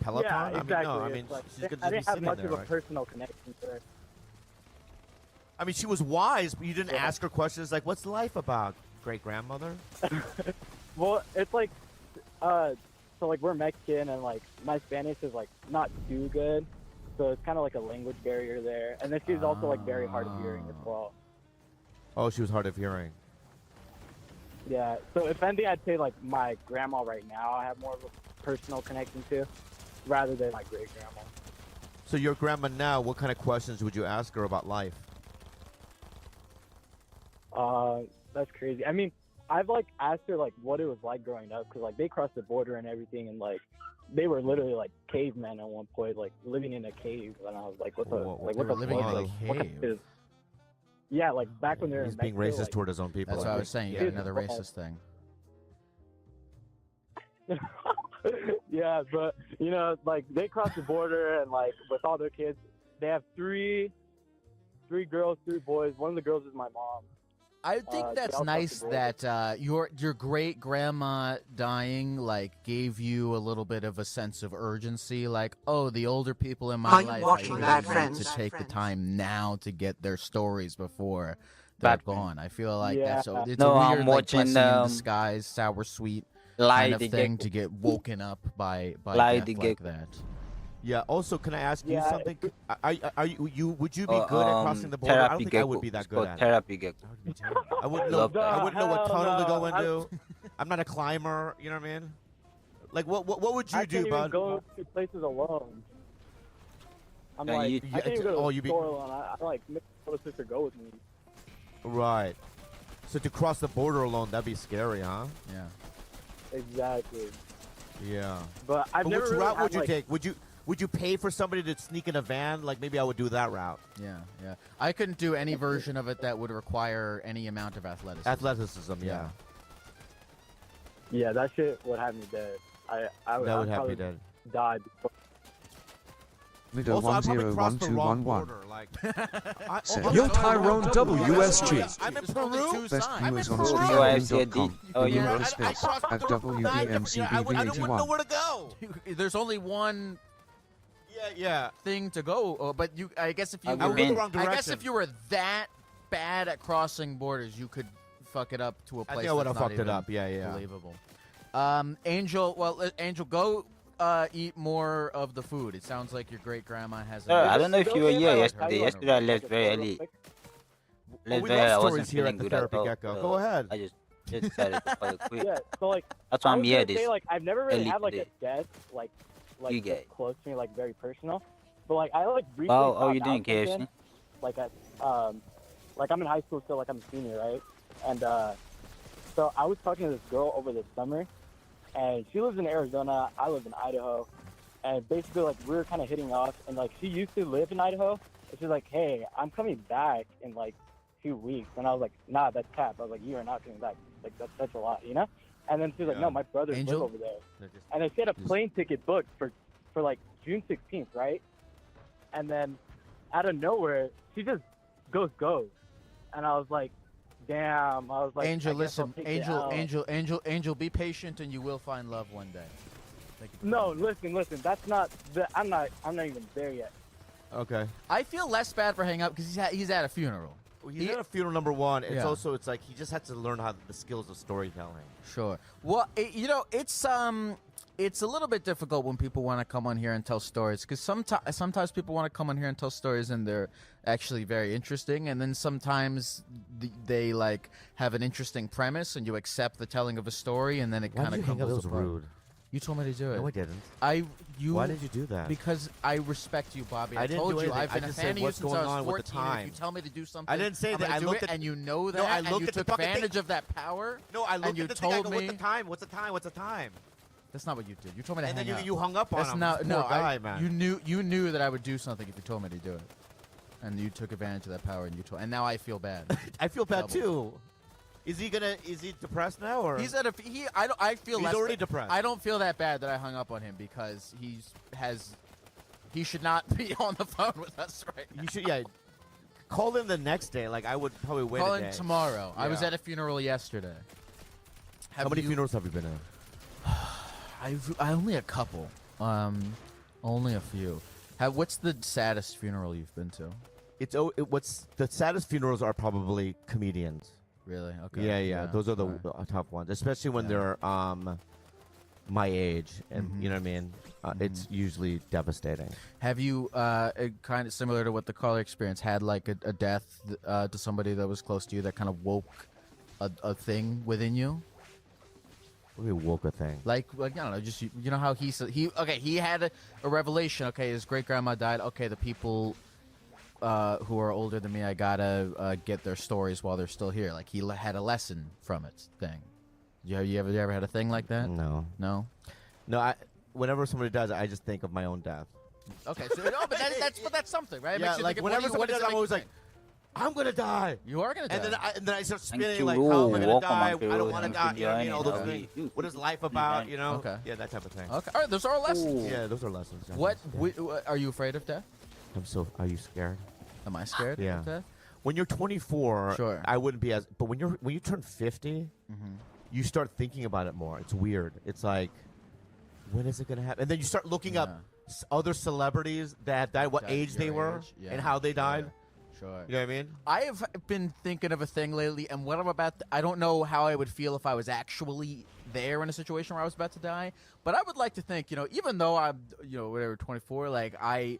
Peloton? Yeah, I mean, exactly. no. I mean, It's like, she's gonna I just be didn't have sitting much there, of a right? personal connection to her. I mean, she was wise, but you didn't ask her questions like, "What's life about, great grandmother?" Well, it's like, so like we're Mexican and like my Spanish is like not too good, so it's kind of like a language barrier there. And then she's also like very hard of hearing as well. Oh, she was hard of hearing. Yeah. So if anything, I'd say like my grandma right now I have more of a personal connection to, rather than my great grandma. So your grandma now, what kind of questions would you ask her about life? That's crazy. I mean, I've like asked her like what it was like growing up, because like they crossed the border and everything, and like they were literally like cavemen at one point, like living in a cave. And I was like, what the like They what were the living fuck? in a Like, what kind cave. of- yeah, like back when they were He's in being Mexico, racist like, toward his own people. That's what I was saying. You got another racist thing. Yeah, but you know, like they crossed the border and like with all their kids, they have three girls, 3 boys. One of the girls is my mom. I think they that's all crossed nice the border. that your great grandma dying like gave you a little bit of a sense of urgency. Like, oh, the older people in my Are you life, watching I really Bad need Friends? to take the time now to get their stories before Bad they're gone. I feel like that's Yeah. it's No, a I'm weird like watching, blessing in um, disguise, sour sweet Lie kind of the thing Gecko. to get woken up by Lie death the like Gecko. that. Yeah. Also, can I ask you Yeah, something? Are you would you be good at crossing the border? I don't Therapy think I would Gecko. be that It's good called at it. Therapy Gecko. I wouldn't know. Love that. I wouldn't know what Hell tunnel to go no. into. I'm not a climber. You know what I mean? Like, what would you I do, can't even bud? go to places alone. I'm Yeah, like, you- I can't even go to oh, the you be- store alone. I like make my little sister go with me. Right. So to cross the border alone, that'd be scary, huh? Yeah. Exactly. Yeah. But I've never which really route had, would you like- take? Would you pay for somebody to sneak in a van? Like maybe I would do that route. Yeah, yeah. I couldn't do any version of it that would require any amount of athleticism. Athleticism, yeah. Yeah, that shit would have me dead. I would, That would I'd have probably me dead. die before. Middle Also, I'd probably cross the wrong 101211. border. Like, Said Yo, Tyrone WSG. I'm in Peru. Best viewers on Oh, I see a streaming.com. D. Oh, The you United know. States crossed at the wouldn't know where WBMCBV81. to go. There's only one Yeah. thing to go, but you. I guess if you. I I would go the wrong I direction. guess if you were that bad at crossing borders, you could fuck it up to a I place think I would that's have not fucked it even up. Yeah. believable. Angel, Angel, go eat more of the food. It sounds like your great grandma has. I don't know if you were here Like, yesterday. Yesterday I left very early. Left we very early. I love wasn't stories here feeling at the good at Therapy all. Gecko. so Go ahead. I just decided to call it quick. Yeah, so like That's why I I'm was here. gonna say, This like I've never really early had like today. a death like You just get. close to me, like very personal. But like I like briefly. Oh, found you doing out something, KFC? Like at like I'm in high school still, like I'm a senior, right? And So I was talking to this girl over the summer, and she lives in Arizona. I live in Idaho, and basically like we were kind of hitting off. And like she used to live in Idaho, and she's like, "Hey, I'm coming back in like 2 weeks." And I was like, "Nah, that's cap." I was like, "You are not coming back. Like that's a lot, you know?" And then she's like, "No, my brothers live over there." And then she had a plane ticket booked for like June 16th, right? And then out of nowhere, she just goes. And I was like, damn. I was like, Angel, I guess I'll listen, take the L. Angel, be patient, and you will find love one day. Thank you for No, listen. That's not. I'm not even there yet. Okay. I feel less bad for hanging up because he's at a funeral. Well, he's at a funeral, number one. It's Yeah. also, it's like he just had to learn how the skills of storytelling. Sure. Well, it's a little bit difficult when people want to come on here and tell stories because sometimes people want to come on here and tell stories and they're actually very interesting, and then sometimes they like have an interesting premise and you accept the telling of a story and then it Why kind did of you hang up? crumbles That was apart. rude. You told me to do it. No, I didn't. Why did you do that? Because I respect you, Bobby. I didn't told do you anything. I've been I a just fan said of you what's since going I was on with the 14. time. If you tell me to do something, I didn't say I'm that. gonna I do looked it, at and you know that, No, I and looked you at the took fucking advantage thing. of that power. No, I looked and you at the thing. I told go, me what's the time? What's the time? What's the time? That's not what you did. You told me to And hang then up. you hung up on That's him. Not, This no, poor guy, man. You knew that I would do something if you told me to do it, and you took advantage of that power, and you told. And now I feel bad. I feel bad Double. too. Is he depressed now, or He's at a. I feel. He's less already bad. depressed. I don't feel that bad that I hung up on him because he should not be on the phone with us right now. You should, call him the next day. Like I would probably wait. Call a him day. tomorrow. I was Yeah. at a funeral yesterday. How many funerals have you been in? I only a couple. Only a few. What's the saddest funeral you've been to? What's the saddest funerals are probably comedians. Really? Okay. Yeah. Those are the tough ones, especially when they're my age, and you know what I mean. It's usually devastating. Have you, kind of similar to what the caller experienced, had like a death to somebody that was close to you that kind of woke a thing within you? We woke a thing. Like I don't know, just you know how he said he had a revelation. Okay, his great grandma died. Okay, the people who are older than me, I gotta get their stories while they're still here. Like he had a lesson from it. Thing. You ever had a thing like that? No. No. Whenever somebody dies, I just think of my own death. Okay, so no, but that's something, right? It Yeah, makes you like think, whenever what somebody does dies, it I'm make always you like, think? I'm gonna die. You are gonna die. And then I start spinning you. like, how am I gonna Welcome, die? Uncle. I don't want to die. Thank You know what I mean? you, All those Johnny. things. What is life about? You know? Okay. Yeah, that type of thing. Okay. All right, those are our lessons. Yeah, those are lessons. What are you afraid of death? Are you scared? Am I scared Yeah. of death? When you're 24, Sure. I wouldn't be as. But when you turn 50, you start thinking about it more. It's weird. It's like, when is it gonna happen? And then you start looking up other celebrities that died, what At age they your were, age, yeah. and how they died. Sure. You know what I mean? I have been thinking of a thing lately, and what I'm about I don't know how I would feel if I was actually there in a situation where I was about to die, but I would like to think, even though I'm, whatever, 24, like I've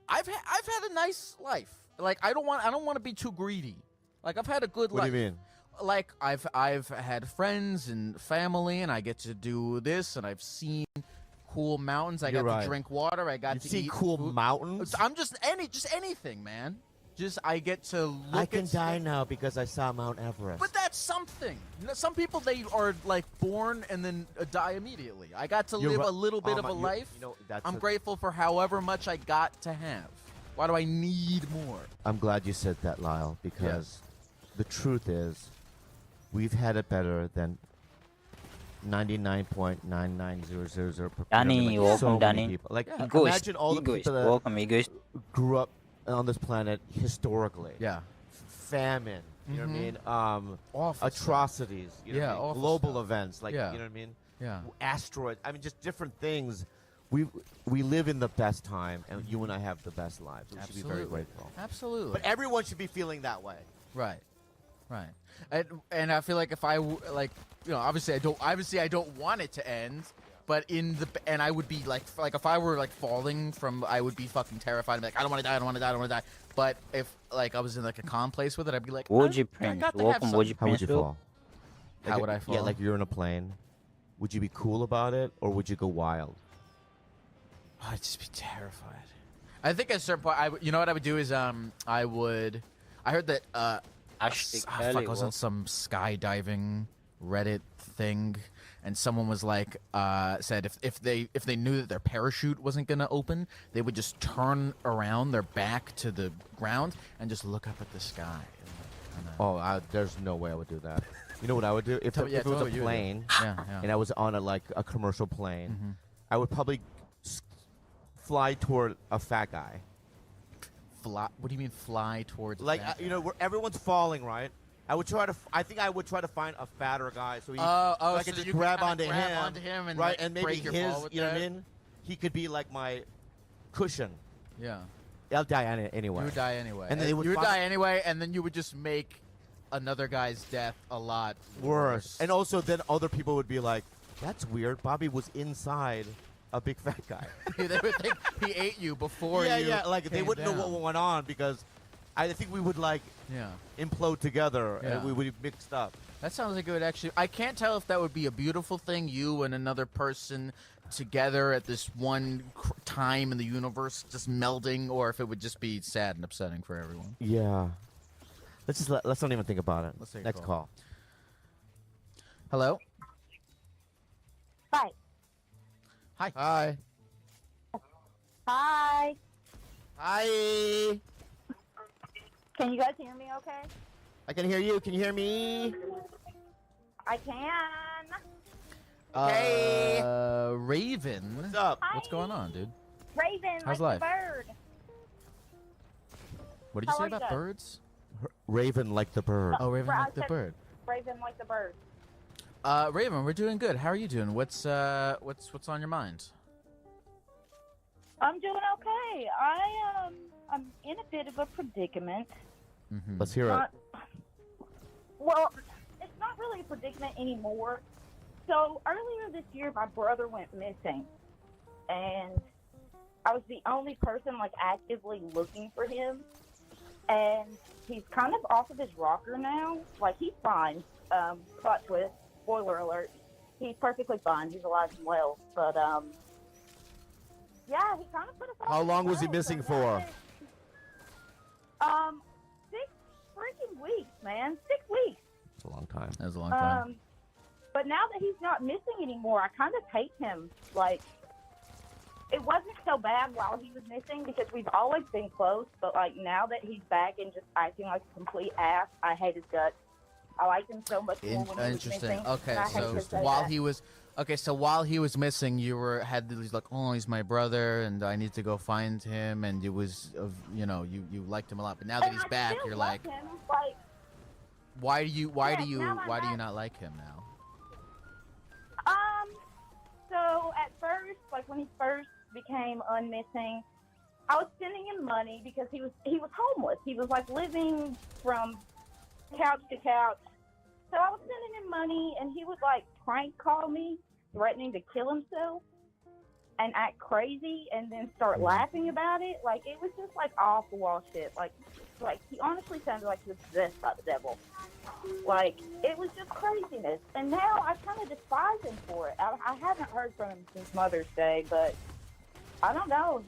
had a nice life. Like I don't want to be too greedy. Like I've had a good life. What do you mean? Like I've had friends and family, and I get to do this, and I've seen cool mountains. I You're got right. to drink water. I got You've to seen eat cool food. mountains? I'm just anything, man. Just I get to look. I can at die stuff. now because I saw Mount Everest. But that's something. Some people, they are like born and then die immediately. I got to You're live ri- a little bit Oh of my- a you- life. that's I'm a- grateful for however much I got to have. Why do I need more? I'm glad you said that, Lyle, because the truth is, we've had it better than 99.99000%. Danny, welcome, Danny. People. Like, Egoist, imagine all the egoist. people that Welcome, egoist. grew up on this planet historically. Yeah. Famine. You know what I mean? Awful atrocities. You know Yeah, what I mean? awful Global stuff. events. Like, Yeah. you know what I mean? Yeah. Asteroids. I mean, just different things. We live in the best time, and you and I have the best lives. We should be very grateful. Absolutely. But everyone should be feeling that way. Right. Right. And I feel like if I obviously I don't want it to end, but and I would be like if I were like falling from, I would be fucking terrified. I'd be like, I don't want to die, I don't want to die, I don't want to die. But if like I was in like a calm place with it, I'd be like, Would you, I Prince? got to have Welcome, would you, How would Prince? you fall? How would I fall? Yeah, like you're in a plane. Would you be cool about it, or would you go wild? I'd just be terrified. I think at a certain point, you know what I would do is I heard that Ashley fuck, Kelly, I was on some skydiving Reddit thing, and someone was like, said if they knew that their parachute wasn't gonna open, they would just turn around their back to the ground and just look up at the sky. Oh, there's no way I would do that. You know what I would do if, Tell- if yeah, it was tell a what you would do. plane, Yeah, yeah. and I was on a commercial plane, Mhm. I would probably fly toward a fat guy. Fly? What do you mean fly towards? Like that? you know, where everyone's falling, right? I would try to. I think I would try to find a fatter guy so he. Oh, so I so could just you could grab kinda onto grab him, onto him and, right? like, And maybe break your his, fall with you know what I that? mean? He could be like my cushion. Yeah. I'll die anyway. You would die anyway. And then they would you would find- die anyway, and then you would just make another guy's death a lot worse. And also, then other people would be like, "That's weird. Bobby was inside a big fat guy." They would think he ate you before yeah, you. yeah. Like they came wouldn't know down. what went on because I think we would like Yeah. implode together Yeah. and we would be mixed up. That sounds like it would actually. I can't tell if that would be a beautiful thing, you and another person together at this one time in the universe, just melding, or if it would just be sad and upsetting for everyone. Yeah. Let's not even think about it. Let's take a Next call. Hello. Hi. Hi. Hi. Hi. Hi. Can you guys hear me okay? I can hear you. Can you hear me? I can. Hey. Raven. What's up? What's going on, dude? Raven, How's like life? the bird. What did you How say are you about guys? birds? Raven like the bird. Oh, Raven I like the said bird. Raven like the bird. Raven, we're doing good. How are you doing? What's on your mind? I'm doing okay. I'm in a bit of a predicament. Let's hear it. Well, it's not really a predicament anymore. So earlier this year, my brother went missing, and I was the only person like actively looking for him. And he's kind of off of his rocker now. Like he's fine. Plot twist. Spoiler alert. He's perfectly fine. He's alive and well. But yeah, he kind of put us off. How his long was he road, missing so for? now 6 freaking weeks, man. 6 weeks. It's a long time. That was a long time. But now that he's not missing anymore, I kind of hate him. Like, it wasn't so bad while he was missing because we've always been close. But like now that he's back and just acting like a complete ass, I hate his guts. I liked him so much more when he was Interesting. missing. Okay, and I hate so to say while that. he was while he was missing, you had these like, oh, he's my brother, and I need to go find him, and it was, you liked him a lot. But now that And he's I back, still you're love like, him, like, why do you now I'm back. not like him now? So at first, like when he first became unmissing, I was sending him money because he was homeless. He was like living from couch to couch. So I was sending him money, and he would like prank call me, threatening to kill himself and act crazy, and then start laughing about it. Like it was just like off the wall shit. Like he honestly sounded like he was possessed by the devil. Like it was just craziness. And now I kind of despise him for it. I haven't heard from him since Mother's Day, but I don't know.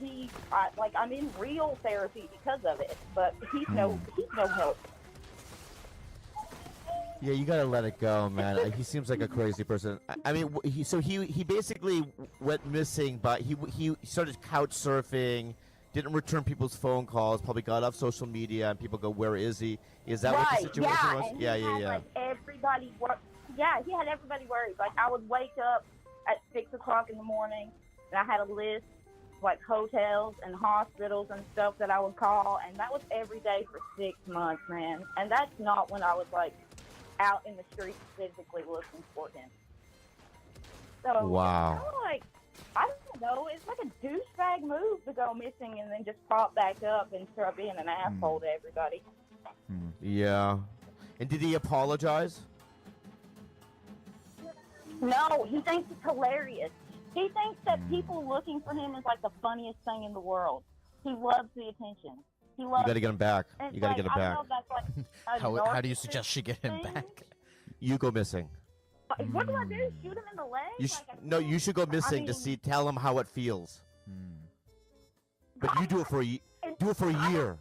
I'm in real therapy because of it, but he's no help. Yeah, you gotta let it go, man. He seems like a crazy person. I mean, he basically went missing, but he started couch surfing, didn't return people's phone calls, probably got off social media, and people go, "Where is he?" Is that what the situation yeah, was? And Yeah, he yeah, had, yeah. Like, everybody he had everybody worried. Like I would wake up at 6 o'clock in the morning, and I had a list like hotels and hospitals and stuff that I would call, and that was every day for 6 months, man. And that's not when I was like out in the streets physically looking for him. So Wow. it's kinda like, I don't know, it's like a douchebag move to go missing and then just pop back up and start being an asshole to everybody. Yeah. And did he apologize? No, he thinks it's hilarious. He thinks that people looking for him is like the funniest thing in the world. He loves the attention. He loves You gotta get him back. and You gotta get him I back. don't know if that's like a How do you suggest you get him narcissist back? You go missing. thing. What do I do? Shoot him in the leg? You no, you should go missing to see. Tell him how it feels. But you do it for a year.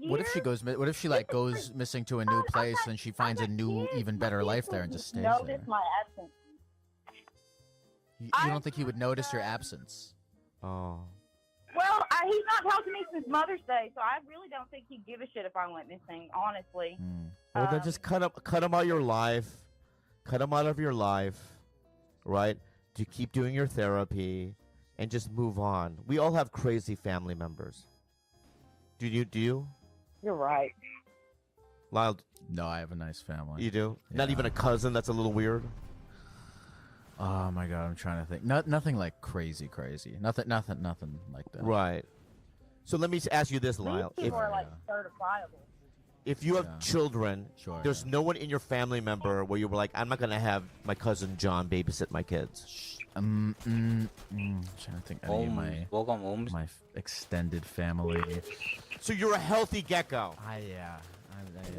What if she year? goes? What if she like goes missing to a new place and she finds a new, even better life there and just stays there? Notice my absence. You don't think he would notice your absence? Oh. Well, he's not talked to me since Mother's Day, so I really don't think he'd give a shit if I went missing, honestly. Well, then just cut him out of your life. Cut him out of your life, right? To keep doing your therapy and just move on. We all have crazy family members. Do you? You're right. Lyle, No, I have a nice family. you do? Not even a cousin? That's a little weird. Oh my god, I'm trying to think. Nothing like crazy. Nothing like that. Right. So let me ask you this, Lyle. These people are like certifiable. If you have children, there's no one in your family member where you were like, I'm not going to have my cousin John babysit my kids. I'm trying to think. Any of my extended family. So you're a healthy gecko. Yeah.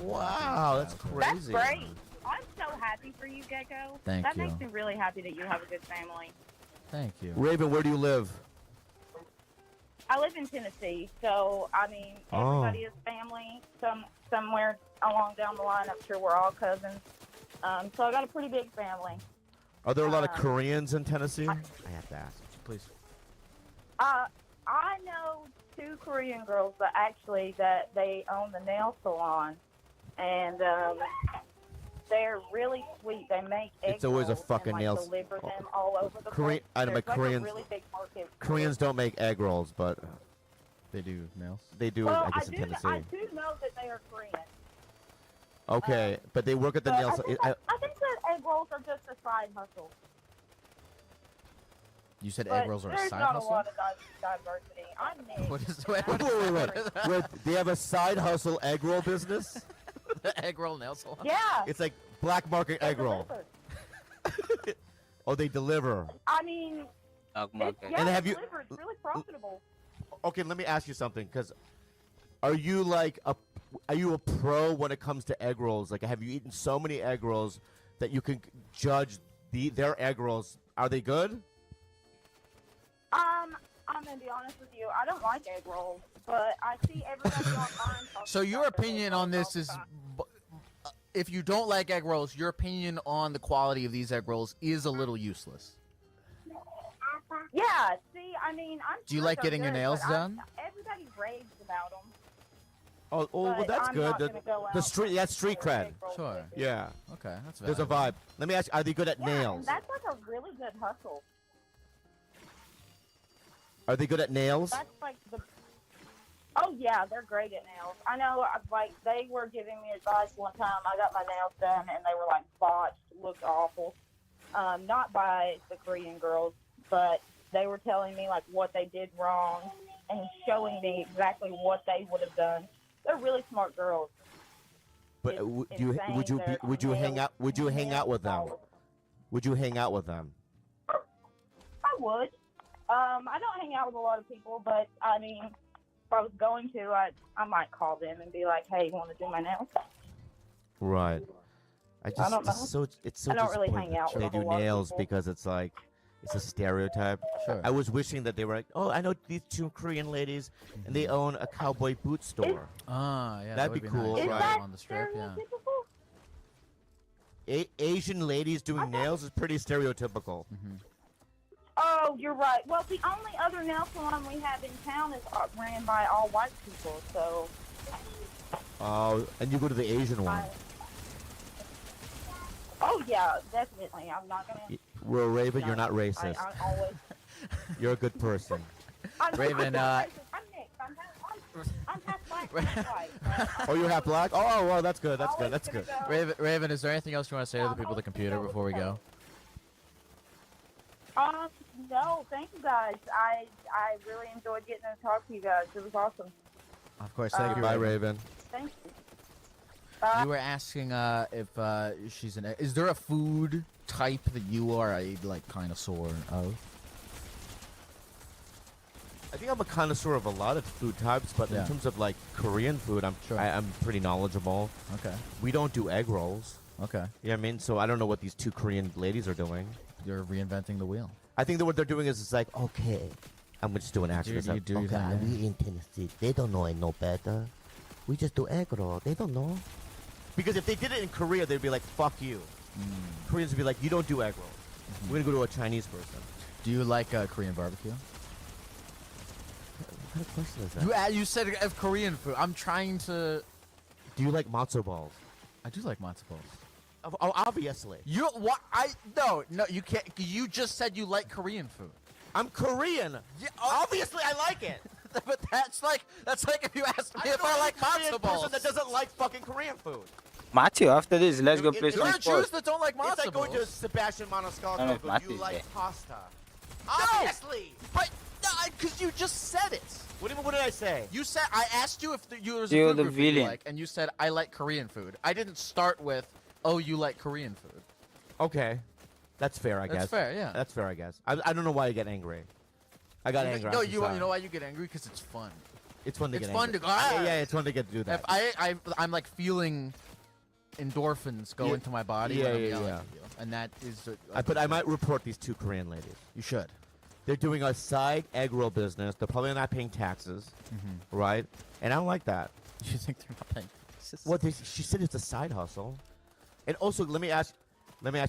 Wow, that's That's crazy. great. I'm so happy for you, Gecko. Thank that you. makes me really happy that you have a good family. Thank you. Raven, where do you live? I live in Tennessee, so I mean, everybody is family. Somewhere along down the line, I'm sure we're all cousins. So I got a pretty big family. Are there a lot of Koreans in Tennessee? I have to ask. Please. I know 2 Korean girls that they own the nail salon, and they're really sweet. They make egg It's always a rolls fucking and, nail like, deliver them all over the Korean- place. I know, There's but like Koreans- a really big market. Koreans don't make egg rolls, but they do nails. They do, Well, I guess, in Tennessee. I do know that they are Korean. Okay, but they work at the But nail I salon. think that egg rolls are just a side hustle. You said But egg rolls are a there's side not hustle? a lot of diversity. I'm mixed. What is Wait, they have a side hustle egg roll business? The egg roll nail salon? Yeah. It's like black market egg roll. Oh, they deliver. I mean, it's, yeah, And have you? deliver. It's really profitable. Okay, let me ask you something, because are you like are you a pro when it comes to egg rolls? Like, have you eaten so many egg rolls that you can judge their egg rolls? Are they good? I'm gonna be honest with you. I don't like egg rolls, but I see everybody online talking So your opinion on this is, if you don't like egg rolls, your opinion on the quality of these egg rolls is a little useless. Yeah, see, I mean, I'm Do you sure like they're getting your good, nails but done? Everybody raves about them. Oh, well, But that's I'm good. not gonna go The out street, that's street cred. Sure. Yeah. Okay, that's There's a valid. vibe. Let me ask you, are they good at Yeah, nails? and that's like a really good hustle. Are they good at nails? That's like the. Oh yeah, they're great at nails. I know, like they were giving me advice one time. I got my nails done, and they were like botched, looked awful. Not by the Korean girls, but they were telling me like what they did wrong and showing me exactly what they would have done. They're really smart girls. But It's would you insane. would you hang out with them? nails. Would you hang out with them? I would. I don't hang out with a lot of people, but I mean, if I was going to, I might call them and be like, "Hey, you want to do my nails?" Right. I don't know. It's so I don't really disappointing hang out that they with a do lot of nails people. because it's like it's a stereotype. Sure. I was wishing that they were like, oh, I know these 2 Korean ladies, and they own a cowboy boot store. Ah, yeah, That'd that be would cool, nice. right? On the strip, yeah. Asian ladies doing nails is pretty stereotypical. Oh, you're right. Well, the only other nail salon we have in town is ran by all white people, so. Oh, and you go to the Asian one. Oh yeah, definitely. I'm not gonna. Well, Raven, you're not racist. I always. You're a good person. Raven, I'm mixed. I'm half black, half white. Oh, you're half black? Oh, well, that's good. That's good. That's good. Raven, is there anything else you want to say to the people at the computer before we go? No, thank you guys. I really enjoyed getting to talk to you guys. It was awesome. Of course, thank you, Bye, Raven. Thank you. You were asking if she's an. Is there a food type that you are a like connoisseur of? I think I'm a connoisseur of a lot of food types, but Yeah. in terms of like Korean food, I'm pretty knowledgeable. Okay. We don't do egg rolls. Okay. You know what I mean? So I don't know what these 2 Korean ladies are doing. You're reinventing the wheel. I think that what they're doing is it's like, okay, I'm just doing accents. you do Okay, that, yeah. we in Tennessee. They don't know I know better. We just do egg roll. They don't know. Because if they did it in Korea, they'd be like, fuck you. Koreans would be like, you don't do egg rolls. We're going to go to a Chinese person. Do you like Korean barbecue? What kind of question is that? You said Korean food. I'm trying to. Do you like matzo balls? I do like matzo balls. Oh, obviously. You what? No, you can't. You just said you like Korean food. I'm Korean. Yeah, obviously, I like it. But that's like if you asked me if I like Korean matzo balls. person that doesn't like fucking Korean food. Matthew, after this, let's go play There some are Jews sports. that don't like matzo It's like going to balls. Sebastian I don't know Maniscalco. if Do Matthew's you like there. pasta? No, Obviously. but because you just said it. What did I say? You said I asked you if you was a You're food the group that you villain. like, and you said I like Korean food. I didn't start with, oh, you like Korean food. Okay. That's fair, I guess. That's fair, yeah. That's fair, I guess. I don't know why you get angry. I got angry. No, after you Sarah. know why you get angry? Because it's fun. It's fun to It's get fun angry. to go. Ah! Yeah, it's fun to get to do that. If I'm like feeling endorphins go Yeah. into my body Yeah, when I'm yeah, yelling yeah. at you, and that is. I might report these two Korean ladies. You should. They're doing a side egg roll business. They're probably not paying taxes, right? And I don't like that. You think they're not paying taxes? What she said it's a side hustle. And also, let me ask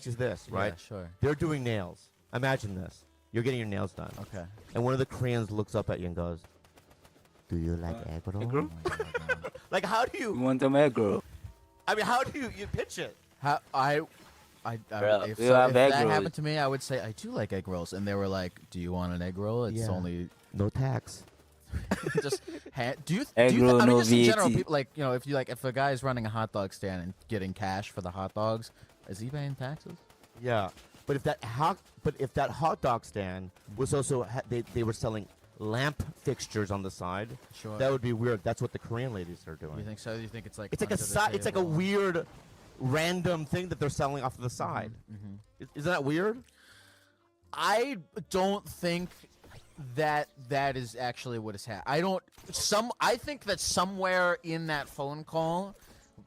you this, right? Yeah, sure. They're doing nails. Imagine this: you're getting your nails done. Okay. And one of the Koreans looks up at you and goes, "Do you like egg roll?" Egg roll? Like, how do You you? want some egg roll? I mean, how do you pitch it? How Bro, if we have egg that rolls. happened to me, I would say I do like egg rolls, and they were like, "Do you want an egg roll? It's Yeah. only No tax. just do you Egg do you roll, I mean, no just in general, VAT. people like if a guy's running a hot dog stand and getting cash for the hot dogs, is he paying taxes? Yeah, but if that hot dog stand was also they were selling lamp fixtures on the side, Sure. that would be weird. That's what the Korean ladies are doing. You think so? You think it's like It's like a under the side. It's like a table? weird, random thing that they're selling off to the side. Isn't that weird? I don't think that is actually what is happening. I think that somewhere in that phone call,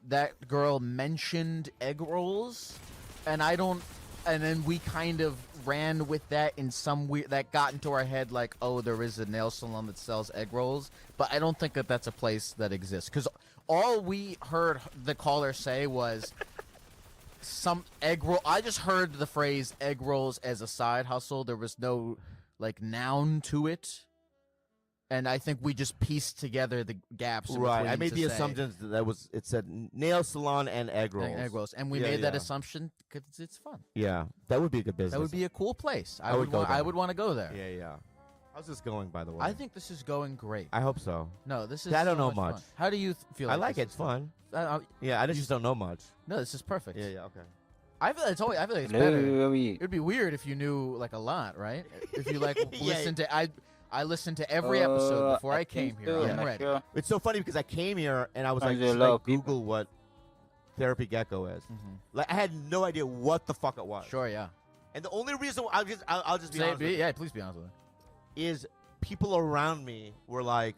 that girl mentioned egg rolls, and then we kind of ran with that in some weird that got into our head like, oh, there is a nail salon that sells egg rolls, but I don't think that that's a place that exists because all we heard the caller say was some egg roll. I just heard the phrase egg rolls as a side hustle. There was no like noun to it, and I think we just pieced together the gaps. in Right. between I made to the say assumption that it said nail salon and egg rolls. egg rolls, and we Yeah, made that yeah. assumption because it's fun. Yeah, that would be a good business. That would be a cool place. I would go I there. would want to go there. Yeah, yeah. How's this going, by the way? I think this is going great. I hope so. No, this is. I don't so know much. much. Fun. How do you feel? I like like this it. It's is going? fun. Yeah, I just don't know much. No, this is perfect. Yeah, yeah, okay. I feel it's always. I feel like it's Hello, better. we- It'd be weird if you knew like a lot, right? If you like Yeah. listen to I listened to every episode before I came here. I'm ready. It's so funny because I came here and I was like, There's a should lot I of people. Google what Therapy Gecko is? Like, I had no idea what the fuck it was. Sure, yeah. And the only reason I'll just be Say- honest with you, yeah, please be honest with me. is people around me were like,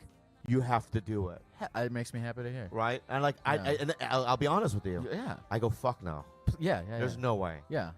you have to do it, It makes me happy to hear. right? And like, Yeah. I'll be honest with you. Yeah. I go, fuck no. Yeah, yeah. There's yeah. no way. Yeah.